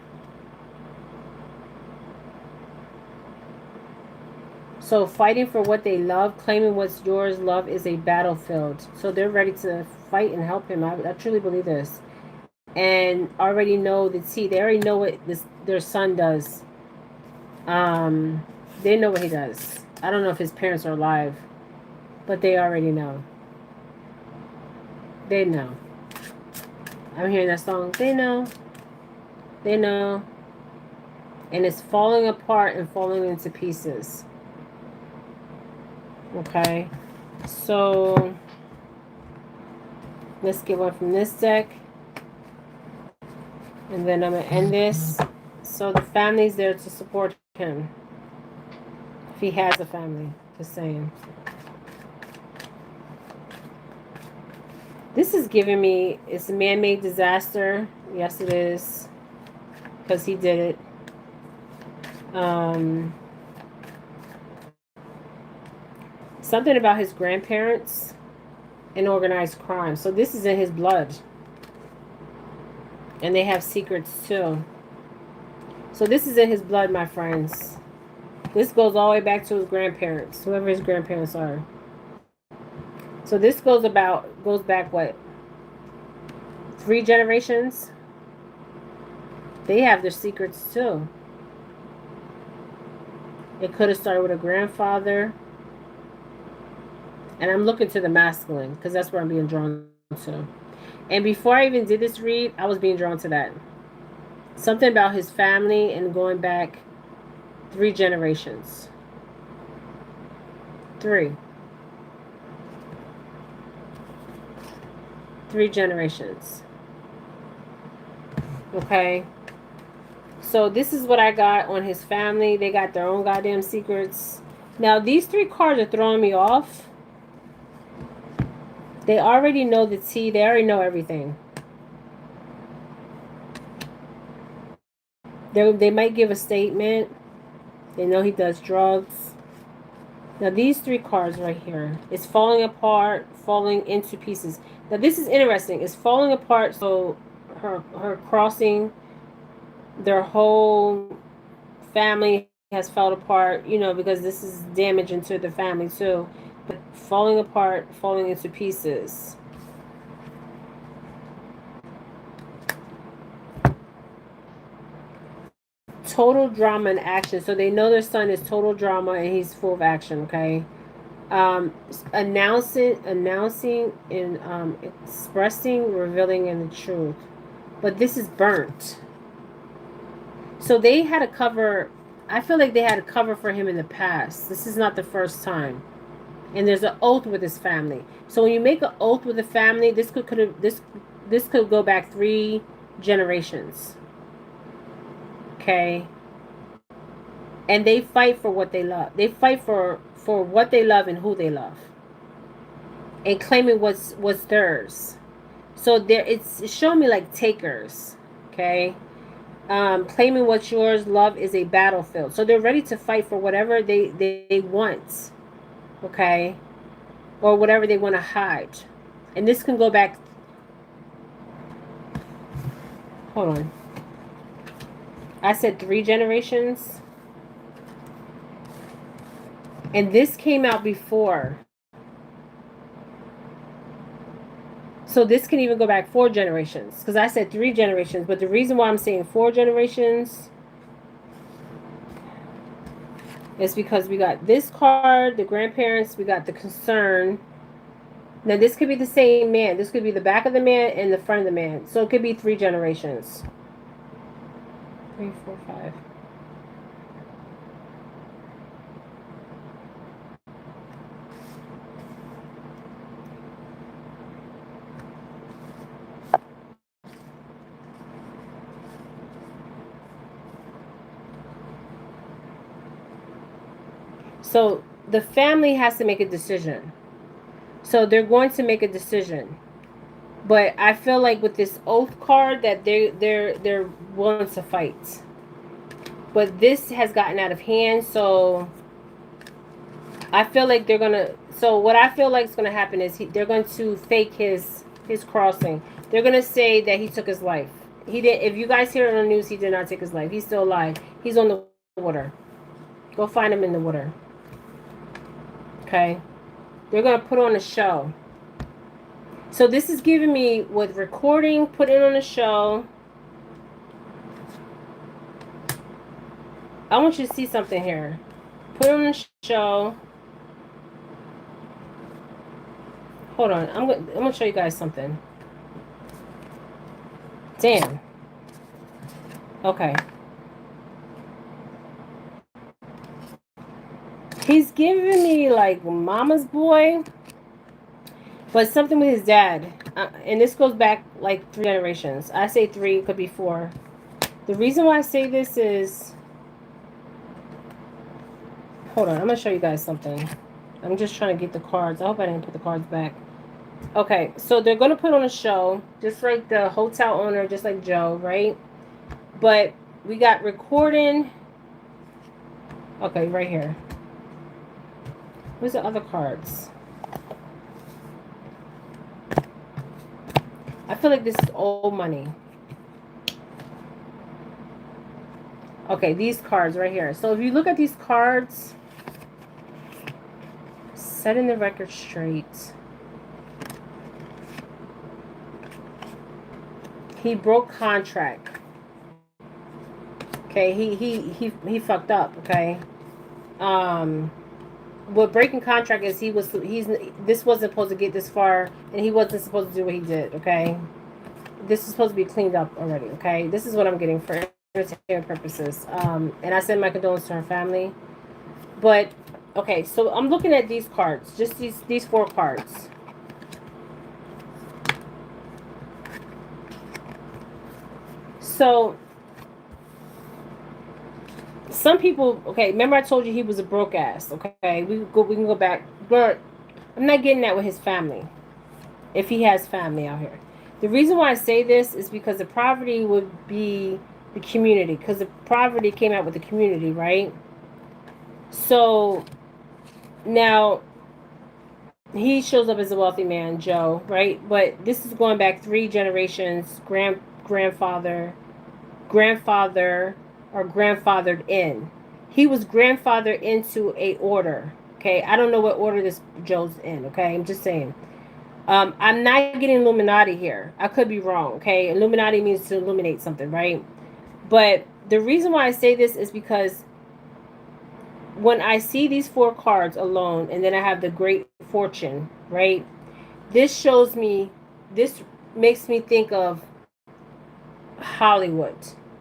So fighting for what they love, claiming what's yours, love is a battlefield. So they're ready to fight and help him. I truly believe this. And already know the tea. They already know what their son does. They know what he does. I don't know if his parents are alive, but they already know. They know. I'm hearing that song. They know. They know. And it's falling apart and falling into pieces. Okay. So let's get one from this deck. And then I'm going to end this. So the family's there to support him. If he has a family. Just saying. This is giving me, it's a man-made disaster. Yes, it is. Because he did it. Something about his grandparents and organized crime. So this is in his blood. And they have secrets too. So this is in his blood, my friends. This goes all the way back to his grandparents, whoever his grandparents are. So this goes back what? 3 generations? They have their secrets too. It could have started with a grandfather. And I'm looking to the masculine because that's where I'm being drawn to. And before I even did this read, I was being drawn to that. Something about his family and going back 3 generations. 3. 3 generations. Okay. So this is what I got on his family. They got their own goddamn secrets. Now these 3 cards are throwing me off. They already know the tea. They already know everything. They might give a statement. They know he does drugs. Now these 3 cards right here, it's falling apart, falling into pieces. Now this is interesting. It's falling apart. So her crossing, their whole family has fallen apart. You know, because this is damage into the family too. But falling apart, falling into pieces. Total drama and action. So they know their son is total drama and he's full of action. Okay. Announcing, and expressing, revealing, in the truth. But this is burnt. So they had a cover. I feel like they had a cover for him in the past. This is not the first time. And there's an oath with his family. So when you make an oath with a family, this could go back 3 generations. Okay. And they fight for what they love. They fight for what they love and who they love. And claiming what's theirs. So it's showing me like takers. Okay. Claiming what's yours, love is a battlefield. So they're ready to fight for whatever they want. Okay. Or whatever they want to hide. And this can go back. Hold on. I said 3 generations. And this came out before. So this can even go back 4 generations. Because I said 3 generations. But the reason why I'm saying 4 generations is because we got this card, the grandparents, we got the concern. Now this could be the same man. This could be the back of the man and the front of the man. So it could be 3 generations. 3, 4, 5. So the family has to make a decision. So they're going to make a decision. But I feel like with this oath card that they're willing to fight. But this has gotten out of hand, so I feel like they're gonna. So what I feel like is gonna happen is they're going to fake his crossing. They're gonna say that he took his life. He did. If you guys hear it on the news, he did not take his life. He's still alive. He's on the water. Go find him in the water. Okay. They're gonna put on a show. So this is giving me with recording, put it on a show. I want you to see something here. Put it on a show. Hold on. I'm gonna show you guys something. Damn. Okay. He's giving me like mama's boy, but something with his dad. And this goes back like 3 generations. I say 3, it could be 4. The reason why I say this is, hold on, I'm gonna show you guys something. I'm just trying to get the cards. I hope I didn't put the cards back. Okay, so they're gonna put on a show, just like the hotel owner, just like Joe, right? But we got recording. Okay, right here. Where's the other cards? I feel like this is old money. Okay, these cards right here. So if you look at these cards, setting the record straight. He broke contract. Okay, he fucked up, okay? What breaking contract is this wasn't supposed to get this far and he wasn't supposed to do what he did, okay? this is supposed to be cleaned up already, okay? This is what I'm getting for entertainment purposes. And I send my condolences to her family. But, okay, so I'm looking at these cards, just these 4 cards. So, some people, okay, remember I told you he was a broke ass, okay? We can go back, but I'm not getting that with his family, if he has family out here. The reason why I say this is because the poverty would be the community, because the poverty came out with the community, right? So now he shows up as a wealthy man, Joe, right? But this is going back 3 generations, grandfather, grandfather, or grandfathered in. He was grandfathered into a order. Okay, I don't know what order this Joe's in. Okay, I'm just saying. I'm not getting Illuminati here. I could be wrong. Okay, Illuminati means to illuminate something, right? But the reason why I say this is because when I see these 4 cards alone, and then I have the Great Fortune, right? This shows me. This makes me think of Hollywood.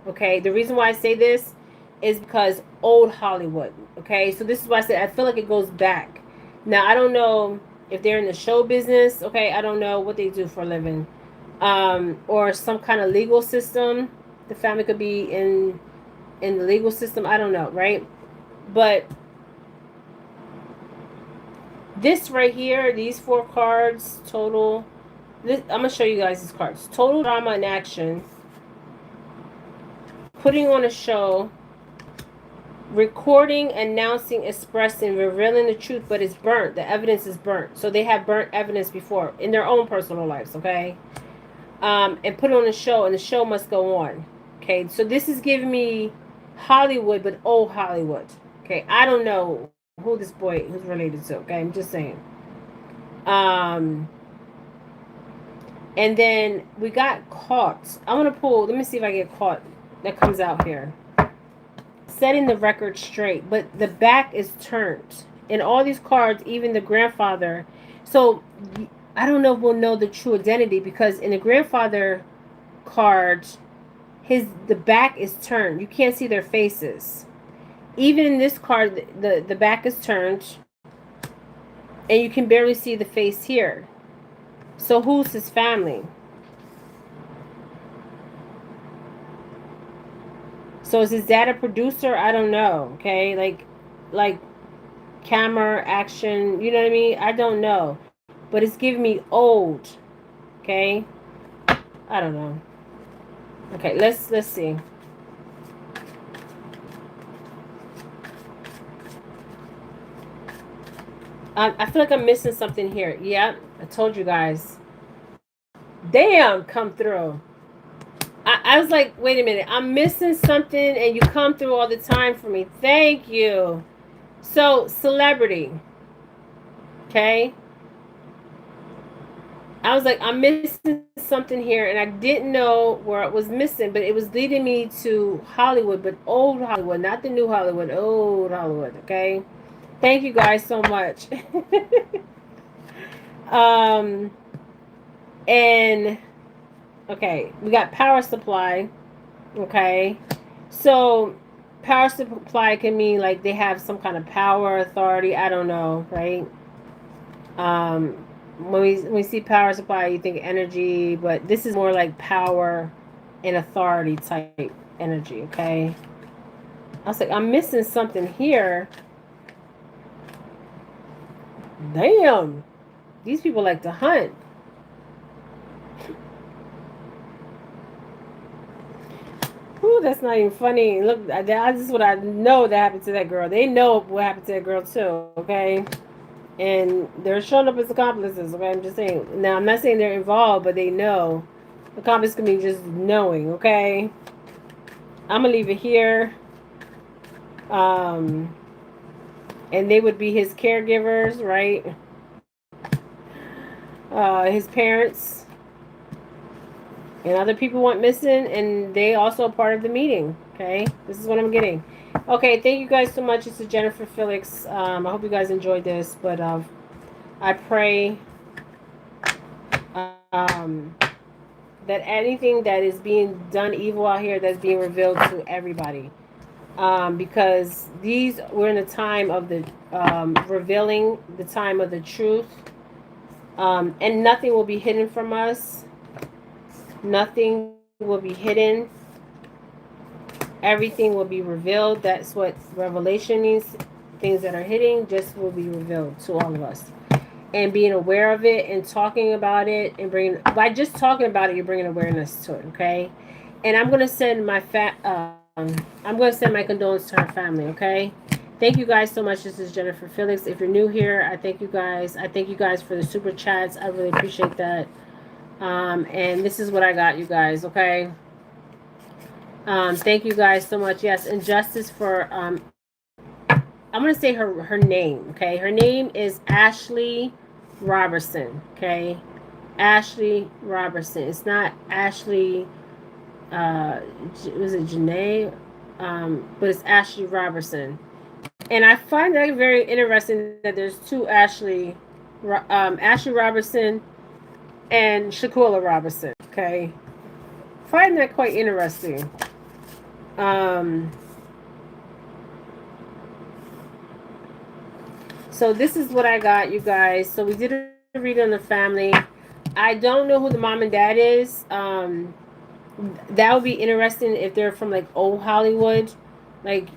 Okay, the reason why I say this is because old Hollywood. Okay, so this is why I said I feel like it goes back. Now I don't know if they're in the show business. Okay, I don't know what they do for a living, or some kind of legal system. The family could be in the legal system. I don't know, right? But this right here, these 4 cards total. I'm gonna show you guys these cards. Total drama in action. Putting on a show, recording, announcing, expressing, revealing the truth, but it's burnt. The evidence is burnt. So they have burnt evidence before in their own personal lives, okay? And put on a show, and the show must go on. Okay, so this is giving me Hollywood, but old Hollywood. Okay, I don't know who this boy who's related to. Okay, I'm just saying. And then we got caught. I want to pull. Let me see if I get caught. That comes out here. Setting the record straight, but the back is turned. In all these cards, even the grandfather. So I don't know if we'll know the true identity, because in the grandfather card, the back is turned. You can't see their faces. Even in this card, the back is turned, and you can barely see the face here. So who's his family? So is his dad a producer? I don't know. Okay, like camera action. You know what I mean? I don't know, but it's giving me old. Okay, I don't know. Okay, let's see. I feel like I'm missing something here. Yeah, I told you guys. Damn, come through. I was like, wait a minute, I'm missing something, and you come through all the time for me. Thank you. So, celebrity. Okay. I was like, I'm missing something here, and I didn't know where it was missing, but it was leading me to Hollywood, but old Hollywood, not the new Hollywood, old Hollywood. Okay. Thank you guys so much. um, and okay, we got power supply. Okay, so power supply can mean like they have some kind of power, authority. I don't know, right? Um, when we see power supply, you think energy, but this is more like power and authority type energy. Okay, I was like, I'm missing something here. Damn, these people like to hunt. Ooh, that's not even funny. Look, this is what I know that happened to that girl. They know what happened to that girl too, okay? And they're showing up as accomplices, okay? I'm just saying. Now, I'm not saying they're involved, but they know. Accomplice can be just knowing, okay? I'm going to leave it here. And they would be his caregivers, right? His parents. And other people went missing, and they also are part of the meeting. Okay, this is what I'm getting. Okay, thank you guys so much. This is Jennifer Felix. I hope you guys enjoyed this, but I pray that anything that is being done evil out here, that's being revealed to everybody. Because we're in the time of the revealing, the time of the truth, and nothing will be hidden from us. Nothing will be hidden. Everything will be revealed. That's what revelation means. Things that are hidden just will be revealed to all of us. And being aware of it and talking about it and bringing, by just talking about it, you're bringing awareness to it. Okay. And I'm gonna send I'm gonna send my condolences to her family. Okay. Thank you guys so much. This is Jennifer Felix. If you're new here, I thank you guys. I thank you guys for the super chats. I really appreciate that. And this is what I got, you guys. Okay. Thank you guys so much. Yes, and justice for I'm gonna say her name. Okay, her name is ASHLY Robertson. Okay, ASHLY Robertson. It's not Ashley. Was it Janae? But it's ASHLY Robertson. And I find that very interesting that there's two ASHLY Robertson and Shaquilla Robertson. Okay, find that quite interesting. Um, So this is what I got, you guys. So we did a read on the family. I don't know who the mom and dad is. That would be interesting if they're from like old Hollywood, like,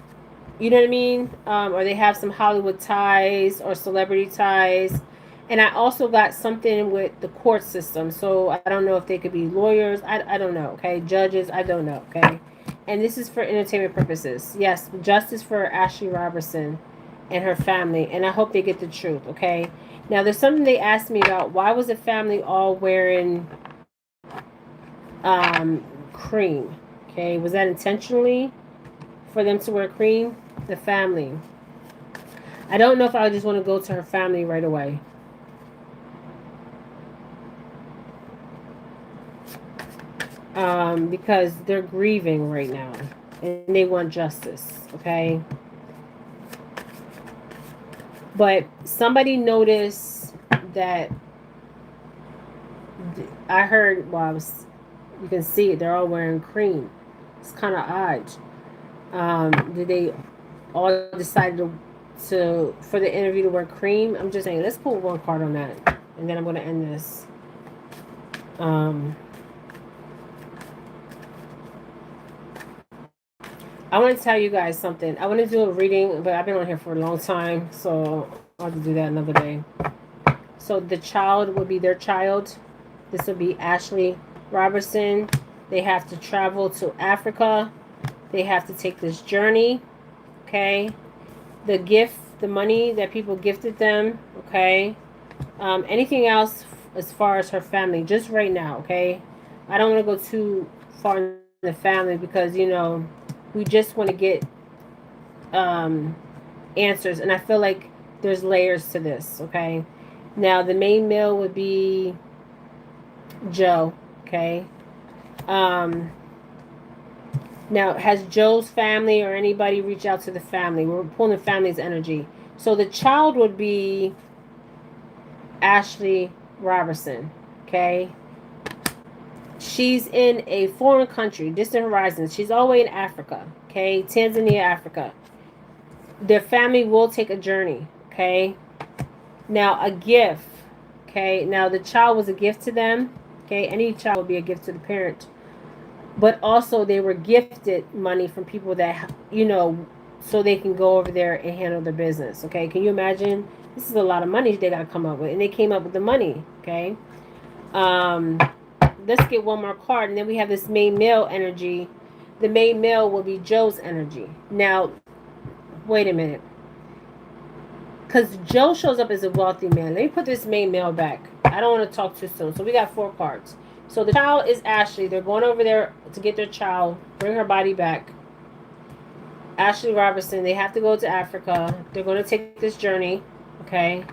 you know what I mean, or they have some Hollywood ties or celebrity ties. And I also got something with the court system. So I don't know if they could be lawyers. I don't know. Okay, judges. I don't know. Okay, and this is for entertainment purposes. Yes, justice for ASHLY Robertson and her family, and I hope they get the truth. Okay. Now there's something they asked me about. Why was the family all wearing cream? Okay, was that intentionally for them to wear cream? The family. I don't know if I just want to go to her family right away. Because they're grieving right now and they want justice. Okay. But somebody noticed that I heard, well, you can see it, they're all wearing cream. It's kind of odd. Did they all decided to for the interview to wear cream? I'm just saying, let's pull one card on that, and then I'm going to end this. I want to tell you guys something. I want to do a reading, but I've been on here for a long time, so I'll have to do that another day. So the child would be their child. This would be ASHLY Robertson. They have to travel to Africa. They have to take this journey. Okay. The gift, the money that people gifted them. Okay. Anything else as far as her family, just right now. Okay. I don't want to go too far in the family because, we just want to get answers. And I feel like there's layers to this. Okay. Now, the main male would be Joe. Okay. Now, has Joe's family or anybody reached out to the family? We're pulling the family's energy. So the child would be ASHLY Robertson. Okay. She's in a foreign country, distant horizons. She's all the way in Africa. Okay. Tanzania, Africa. Their family will take a journey. Okay. Now, a gift. Okay. Now, the child was a gift to them. Okay. Any child would be a gift to the parent. But also, they were gifted money from people that, so they can go over there and handle their business. Okay. Can you imagine? This is a lot of money they got to come up with. And they came up with the money. Okay. Let's get one more card. And then we have this main male energy. The main male will be Joe's energy. Now, wait a minute. Because Joe shows up as a wealthy man. Let me put this main male back. I don't want to talk too soon. So we got 4 cards. So the child is ASHLY. They're going over there to get their child, bring her body back. ASHLY Robertson, they have to go to Africa. They're going to take this journey, okay?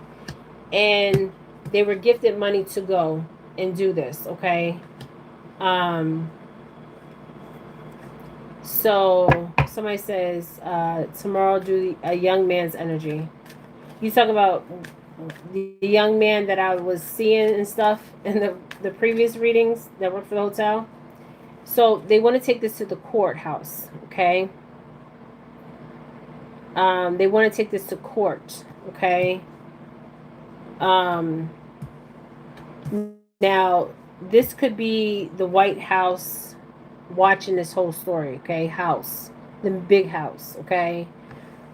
And they were gifted money to go and do this, okay? So somebody says, tomorrow do a young man's energy. You talk about the young man that I was seeing and stuff in the previous readings that worked for the hotel. So they want to take this to the courthouse, okay? They want to take this to court, okay? Um, Now, this could be the White House watching this whole story, okay? House, the big house, okay?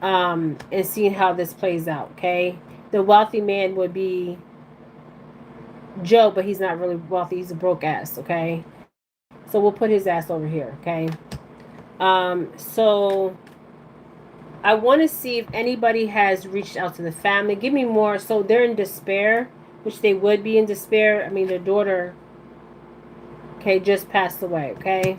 And seeing how this plays out, okay? The wealthy man would be Joe, but he's not really wealthy. He's a broke ass, okay? So we'll put his ass over here, okay? So I want to see if anybody has reached out to the family. Give me more. So they're in despair, which they would be in despair. I mean, their daughter, okay, just passed away, okay?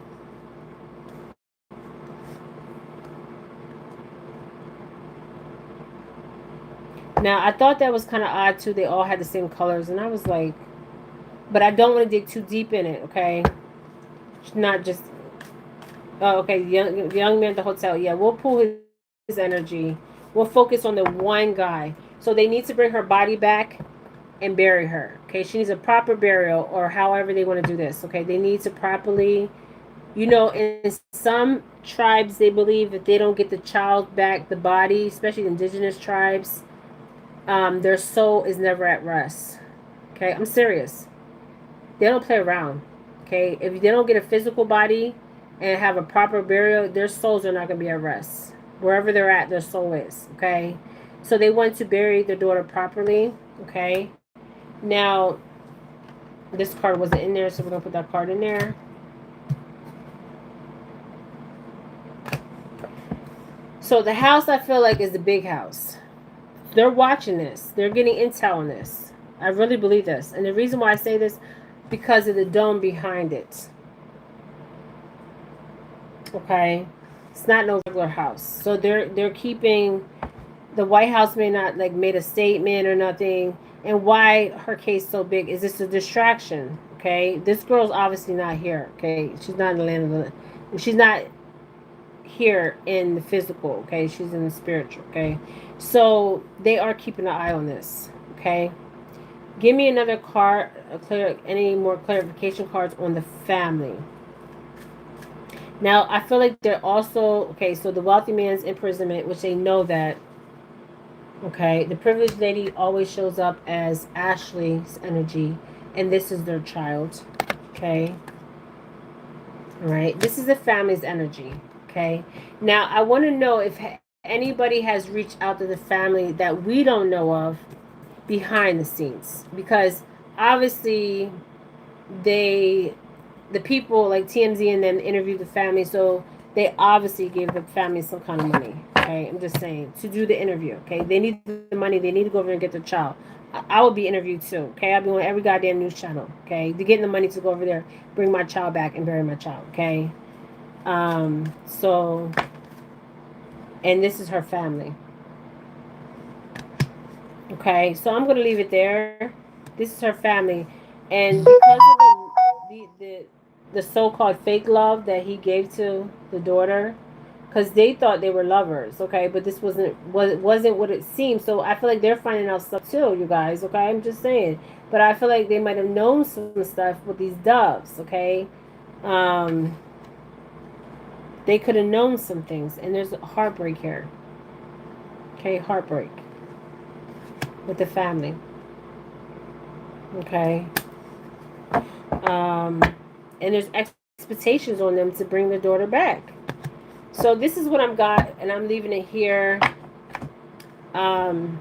Now, I thought that was kind of odd, too. They all had the same colors, and I was like, but I don't want to dig too deep in it, okay? It's not just, oh, okay, young man at the hotel. Yeah, we'll pull his energy. We'll focus on the one guy. So they need to bring her body back and bury her, okay? She needs a proper burial, or however they want to do this, okay? They need to properly, in some tribes, they believe if they don't get the child back, the body, especially indigenous tribes, their soul is never at rest. Okay, I'm serious. They don't play around. Okay, if they don't get a physical body and have a proper burial, their souls are not going to be at rest. Wherever they're at, their soul is. Okay, so they want to bury their daughter properly. Okay, now this card wasn't in there, so we're going to put that card in there. So the house, I feel like, is the big house. They're watching this. They're getting intel on this. I really believe this. And the reason why I say this, because of the dome behind it. Okay? It's not no regular house. So they're keeping, the White House may not like made a statement or nothing. And why her case so big? Is this a distraction? Okay? This girl's obviously not here. Okay? She's not in the land of the, she's not here in the physical, okay? She's in the spiritual, okay? So they are keeping an eye on this, okay? Give me another card, any more clarification cards on the family. Now, I feel like they're also, okay, so the wealthy man's imprisonment, which they know that, okay? The privileged lady always shows up as Ashley's energy, and this is their child, okay? All right, this is the family's energy. Okay. Now, I want to know if anybody has reached out to the family that we don't know of behind the scenes. Because obviously, the people like TMZ and them interviewed the family. So they obviously gave the family some kind of money. Okay. I'm just saying. To do the interview. Okay. They need the money. They need to go over and get their child. I would be interviewed too. Okay. I'll be on every goddamn news channel. Okay. They're getting the money to go over there, bring my child back, and bury my child. Okay. So, and this is her family. Okay, so I'm gonna leave it there. This is her family, and because of the so-called fake love that he gave to the daughter, because they thought they were lovers, okay, but this wasn't what it seemed. So I feel like they're finding out stuff too, you guys. Okay, I'm just saying, but I feel like they might have known some stuff with these doves. Okay, they could have known some things, and there's heartbreak here. Okay, heartbreak with the family. Okay. And there's expectations on them to bring their daughter back. So this is what I've got, and I'm leaving it here. And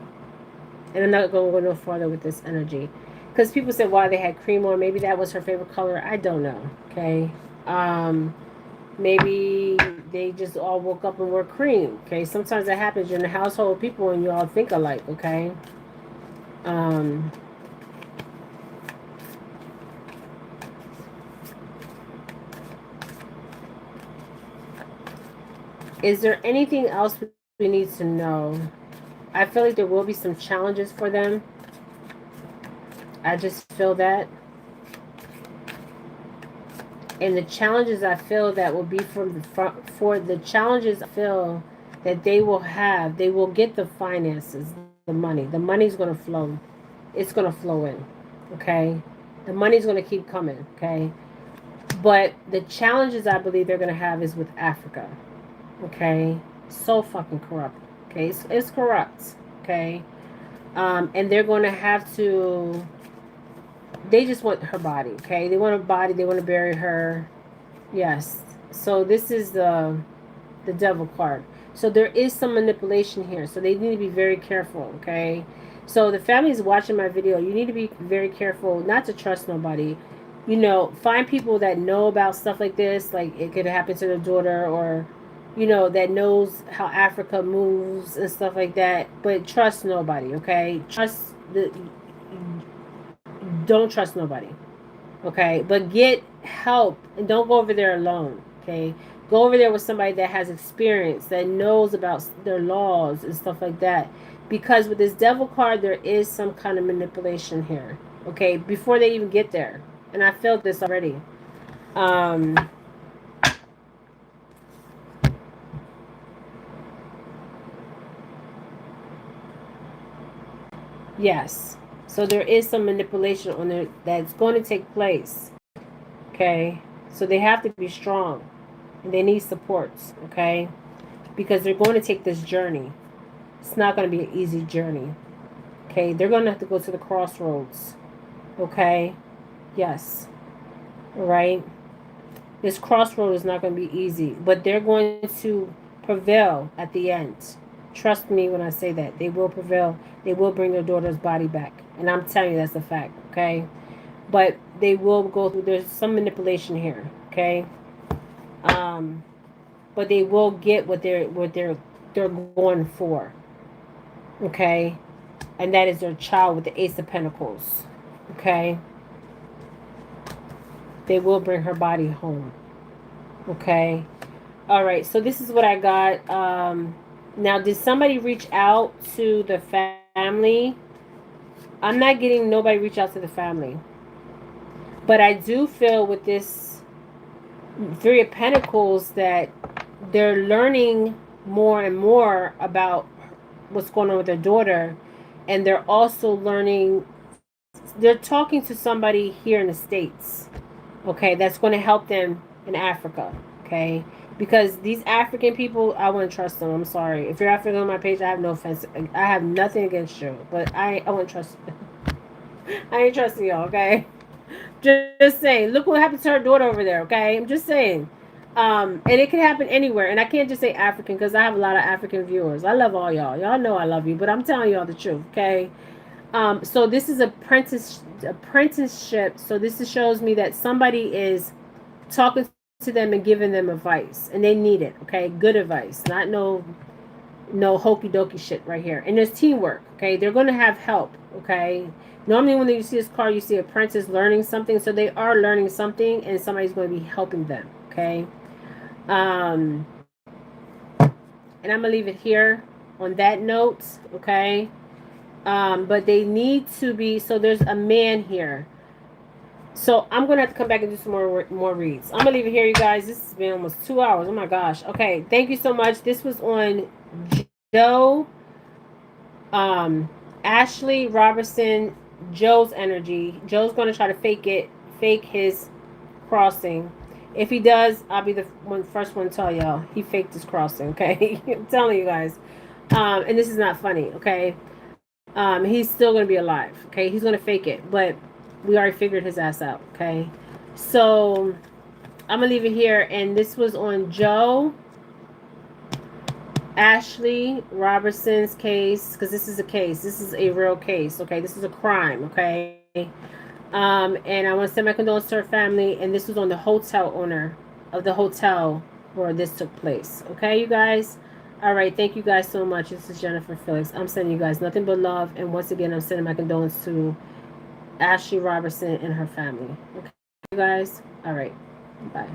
I'm not going to go no farther with this energy. Because people said why they had cream on. Maybe that was her favorite color. I don't know. Okay. Maybe they just all woke up and wore cream. Okay. Sometimes that happens. You're in a household of people and you all think alike. Okay. Is there anything else we need to know? I feel like there will be some challenges for them. I just feel that. And the challenges I feel that will be for the challenges I feel that they will have, they will get the finances, the money. The money's going to flow. It's going to flow in. Okay? The money's going to keep coming. Okay? But the challenges I believe they're going to have is with Africa. Okay? So fucking corrupt. Okay? It's corrupt. Okay? And they're going to have to, they just want her body. Okay? They want her body. They want to bury her. Yes. So this is the devil card. So there is some manipulation here. So they need to be very careful, okay? So the family is watching my video. You need to be very careful not to trust nobody. You know, find people that know about stuff like this, like it could happen to their daughter, or you know, that knows how Africa moves and stuff like that. But trust nobody, okay? Don't trust nobody. Okay, but get help and don't go over there alone. Okay, go over there with somebody that has experience, that knows about their laws and stuff like that, because with this devil card there is some kind of manipulation here. Okay, before they even get there, and I felt this already. Yes, so there is some manipulation on there that's going to take place. Okay, so they have to be strong and they need supports. Okay, because they're going to take this journey. It's not going to be an easy journey. Okay, they're going to have to go to the crossroads. Okay, yes, all right. This crossroad is not going to be easy, but they're going to prevail at the end. Trust me when I say that. They will prevail. They will bring their daughter's body back. And I'm telling you that's a fact, okay? But they will go through, there's some manipulation here, okay? But they will get what they're going for. Okay? And that is their child with the Ace of Pentacles. Okay? They will bring her body home. Okay? All right, so this is what I got. Now, did somebody reach out to the family? I'm not getting nobody reach out to the family. But I do feel with this Three of Pentacles that they're learning more and more about what's going on with their daughter. And they're also learning, they're talking to somebody here in the States. Okay, that's going to help them in Africa. Okay, because these African people, I wouldn't trust them. I'm sorry. If you're African on my page, I have no offense. I have nothing against you, but I wouldn't trust you. I ain't trusting y'all, okay? Just saying. Look what happened to her daughter over there, okay? I'm just saying. And it can happen anywhere. And I can't just say African because I have a lot of African viewers. I love all y'all. Y'all know I love you, but I'm telling y'all the truth, okay? So this is apprenticeship. So shows me that somebody is talking to them and giving them advice, and they need it. Okay, good advice, not no hokey dokey shit right here. And there's teamwork. Okay, they're going to have help. Okay, normally when you see this card, you see apprentice learning something, so they are learning something, and somebody's going to be helping them. Okay, and I'm gonna leave it here on that note. Okay. But they need to be, so there's a man here. So I'm gonna have to come back and do some more reads. I'm gonna leave it here, you guys. This has been almost 2 hours. Oh my gosh. Okay, thank you so much. This was on Joe, Ashley Robertson, Joe's energy. Joe's gonna try to fake his crossing. If he does, I'll be the first one to tell y'all he faked his crossing. Okay, I'm telling you guys. And this is not funny. Okay, he's still gonna be alive. Okay, he's gonna fake it, but we already figured his ass out. Okay, so I'm gonna leave it here. And this was on Joe, Ashley Robertson's case, because this is a case. This is a real case. Okay, this is a crime. Okay. And I want to send my condolences to her family. And this was on the hotel owner of the hotel where this took place. Okay, you guys. All right. Thank you guys so much. This is Jennifer Felix. I'm sending you guys nothing but love. And once again, I'm sending my condolences to Ashley Robertson and her family. Okay, you guys. All right. Bye.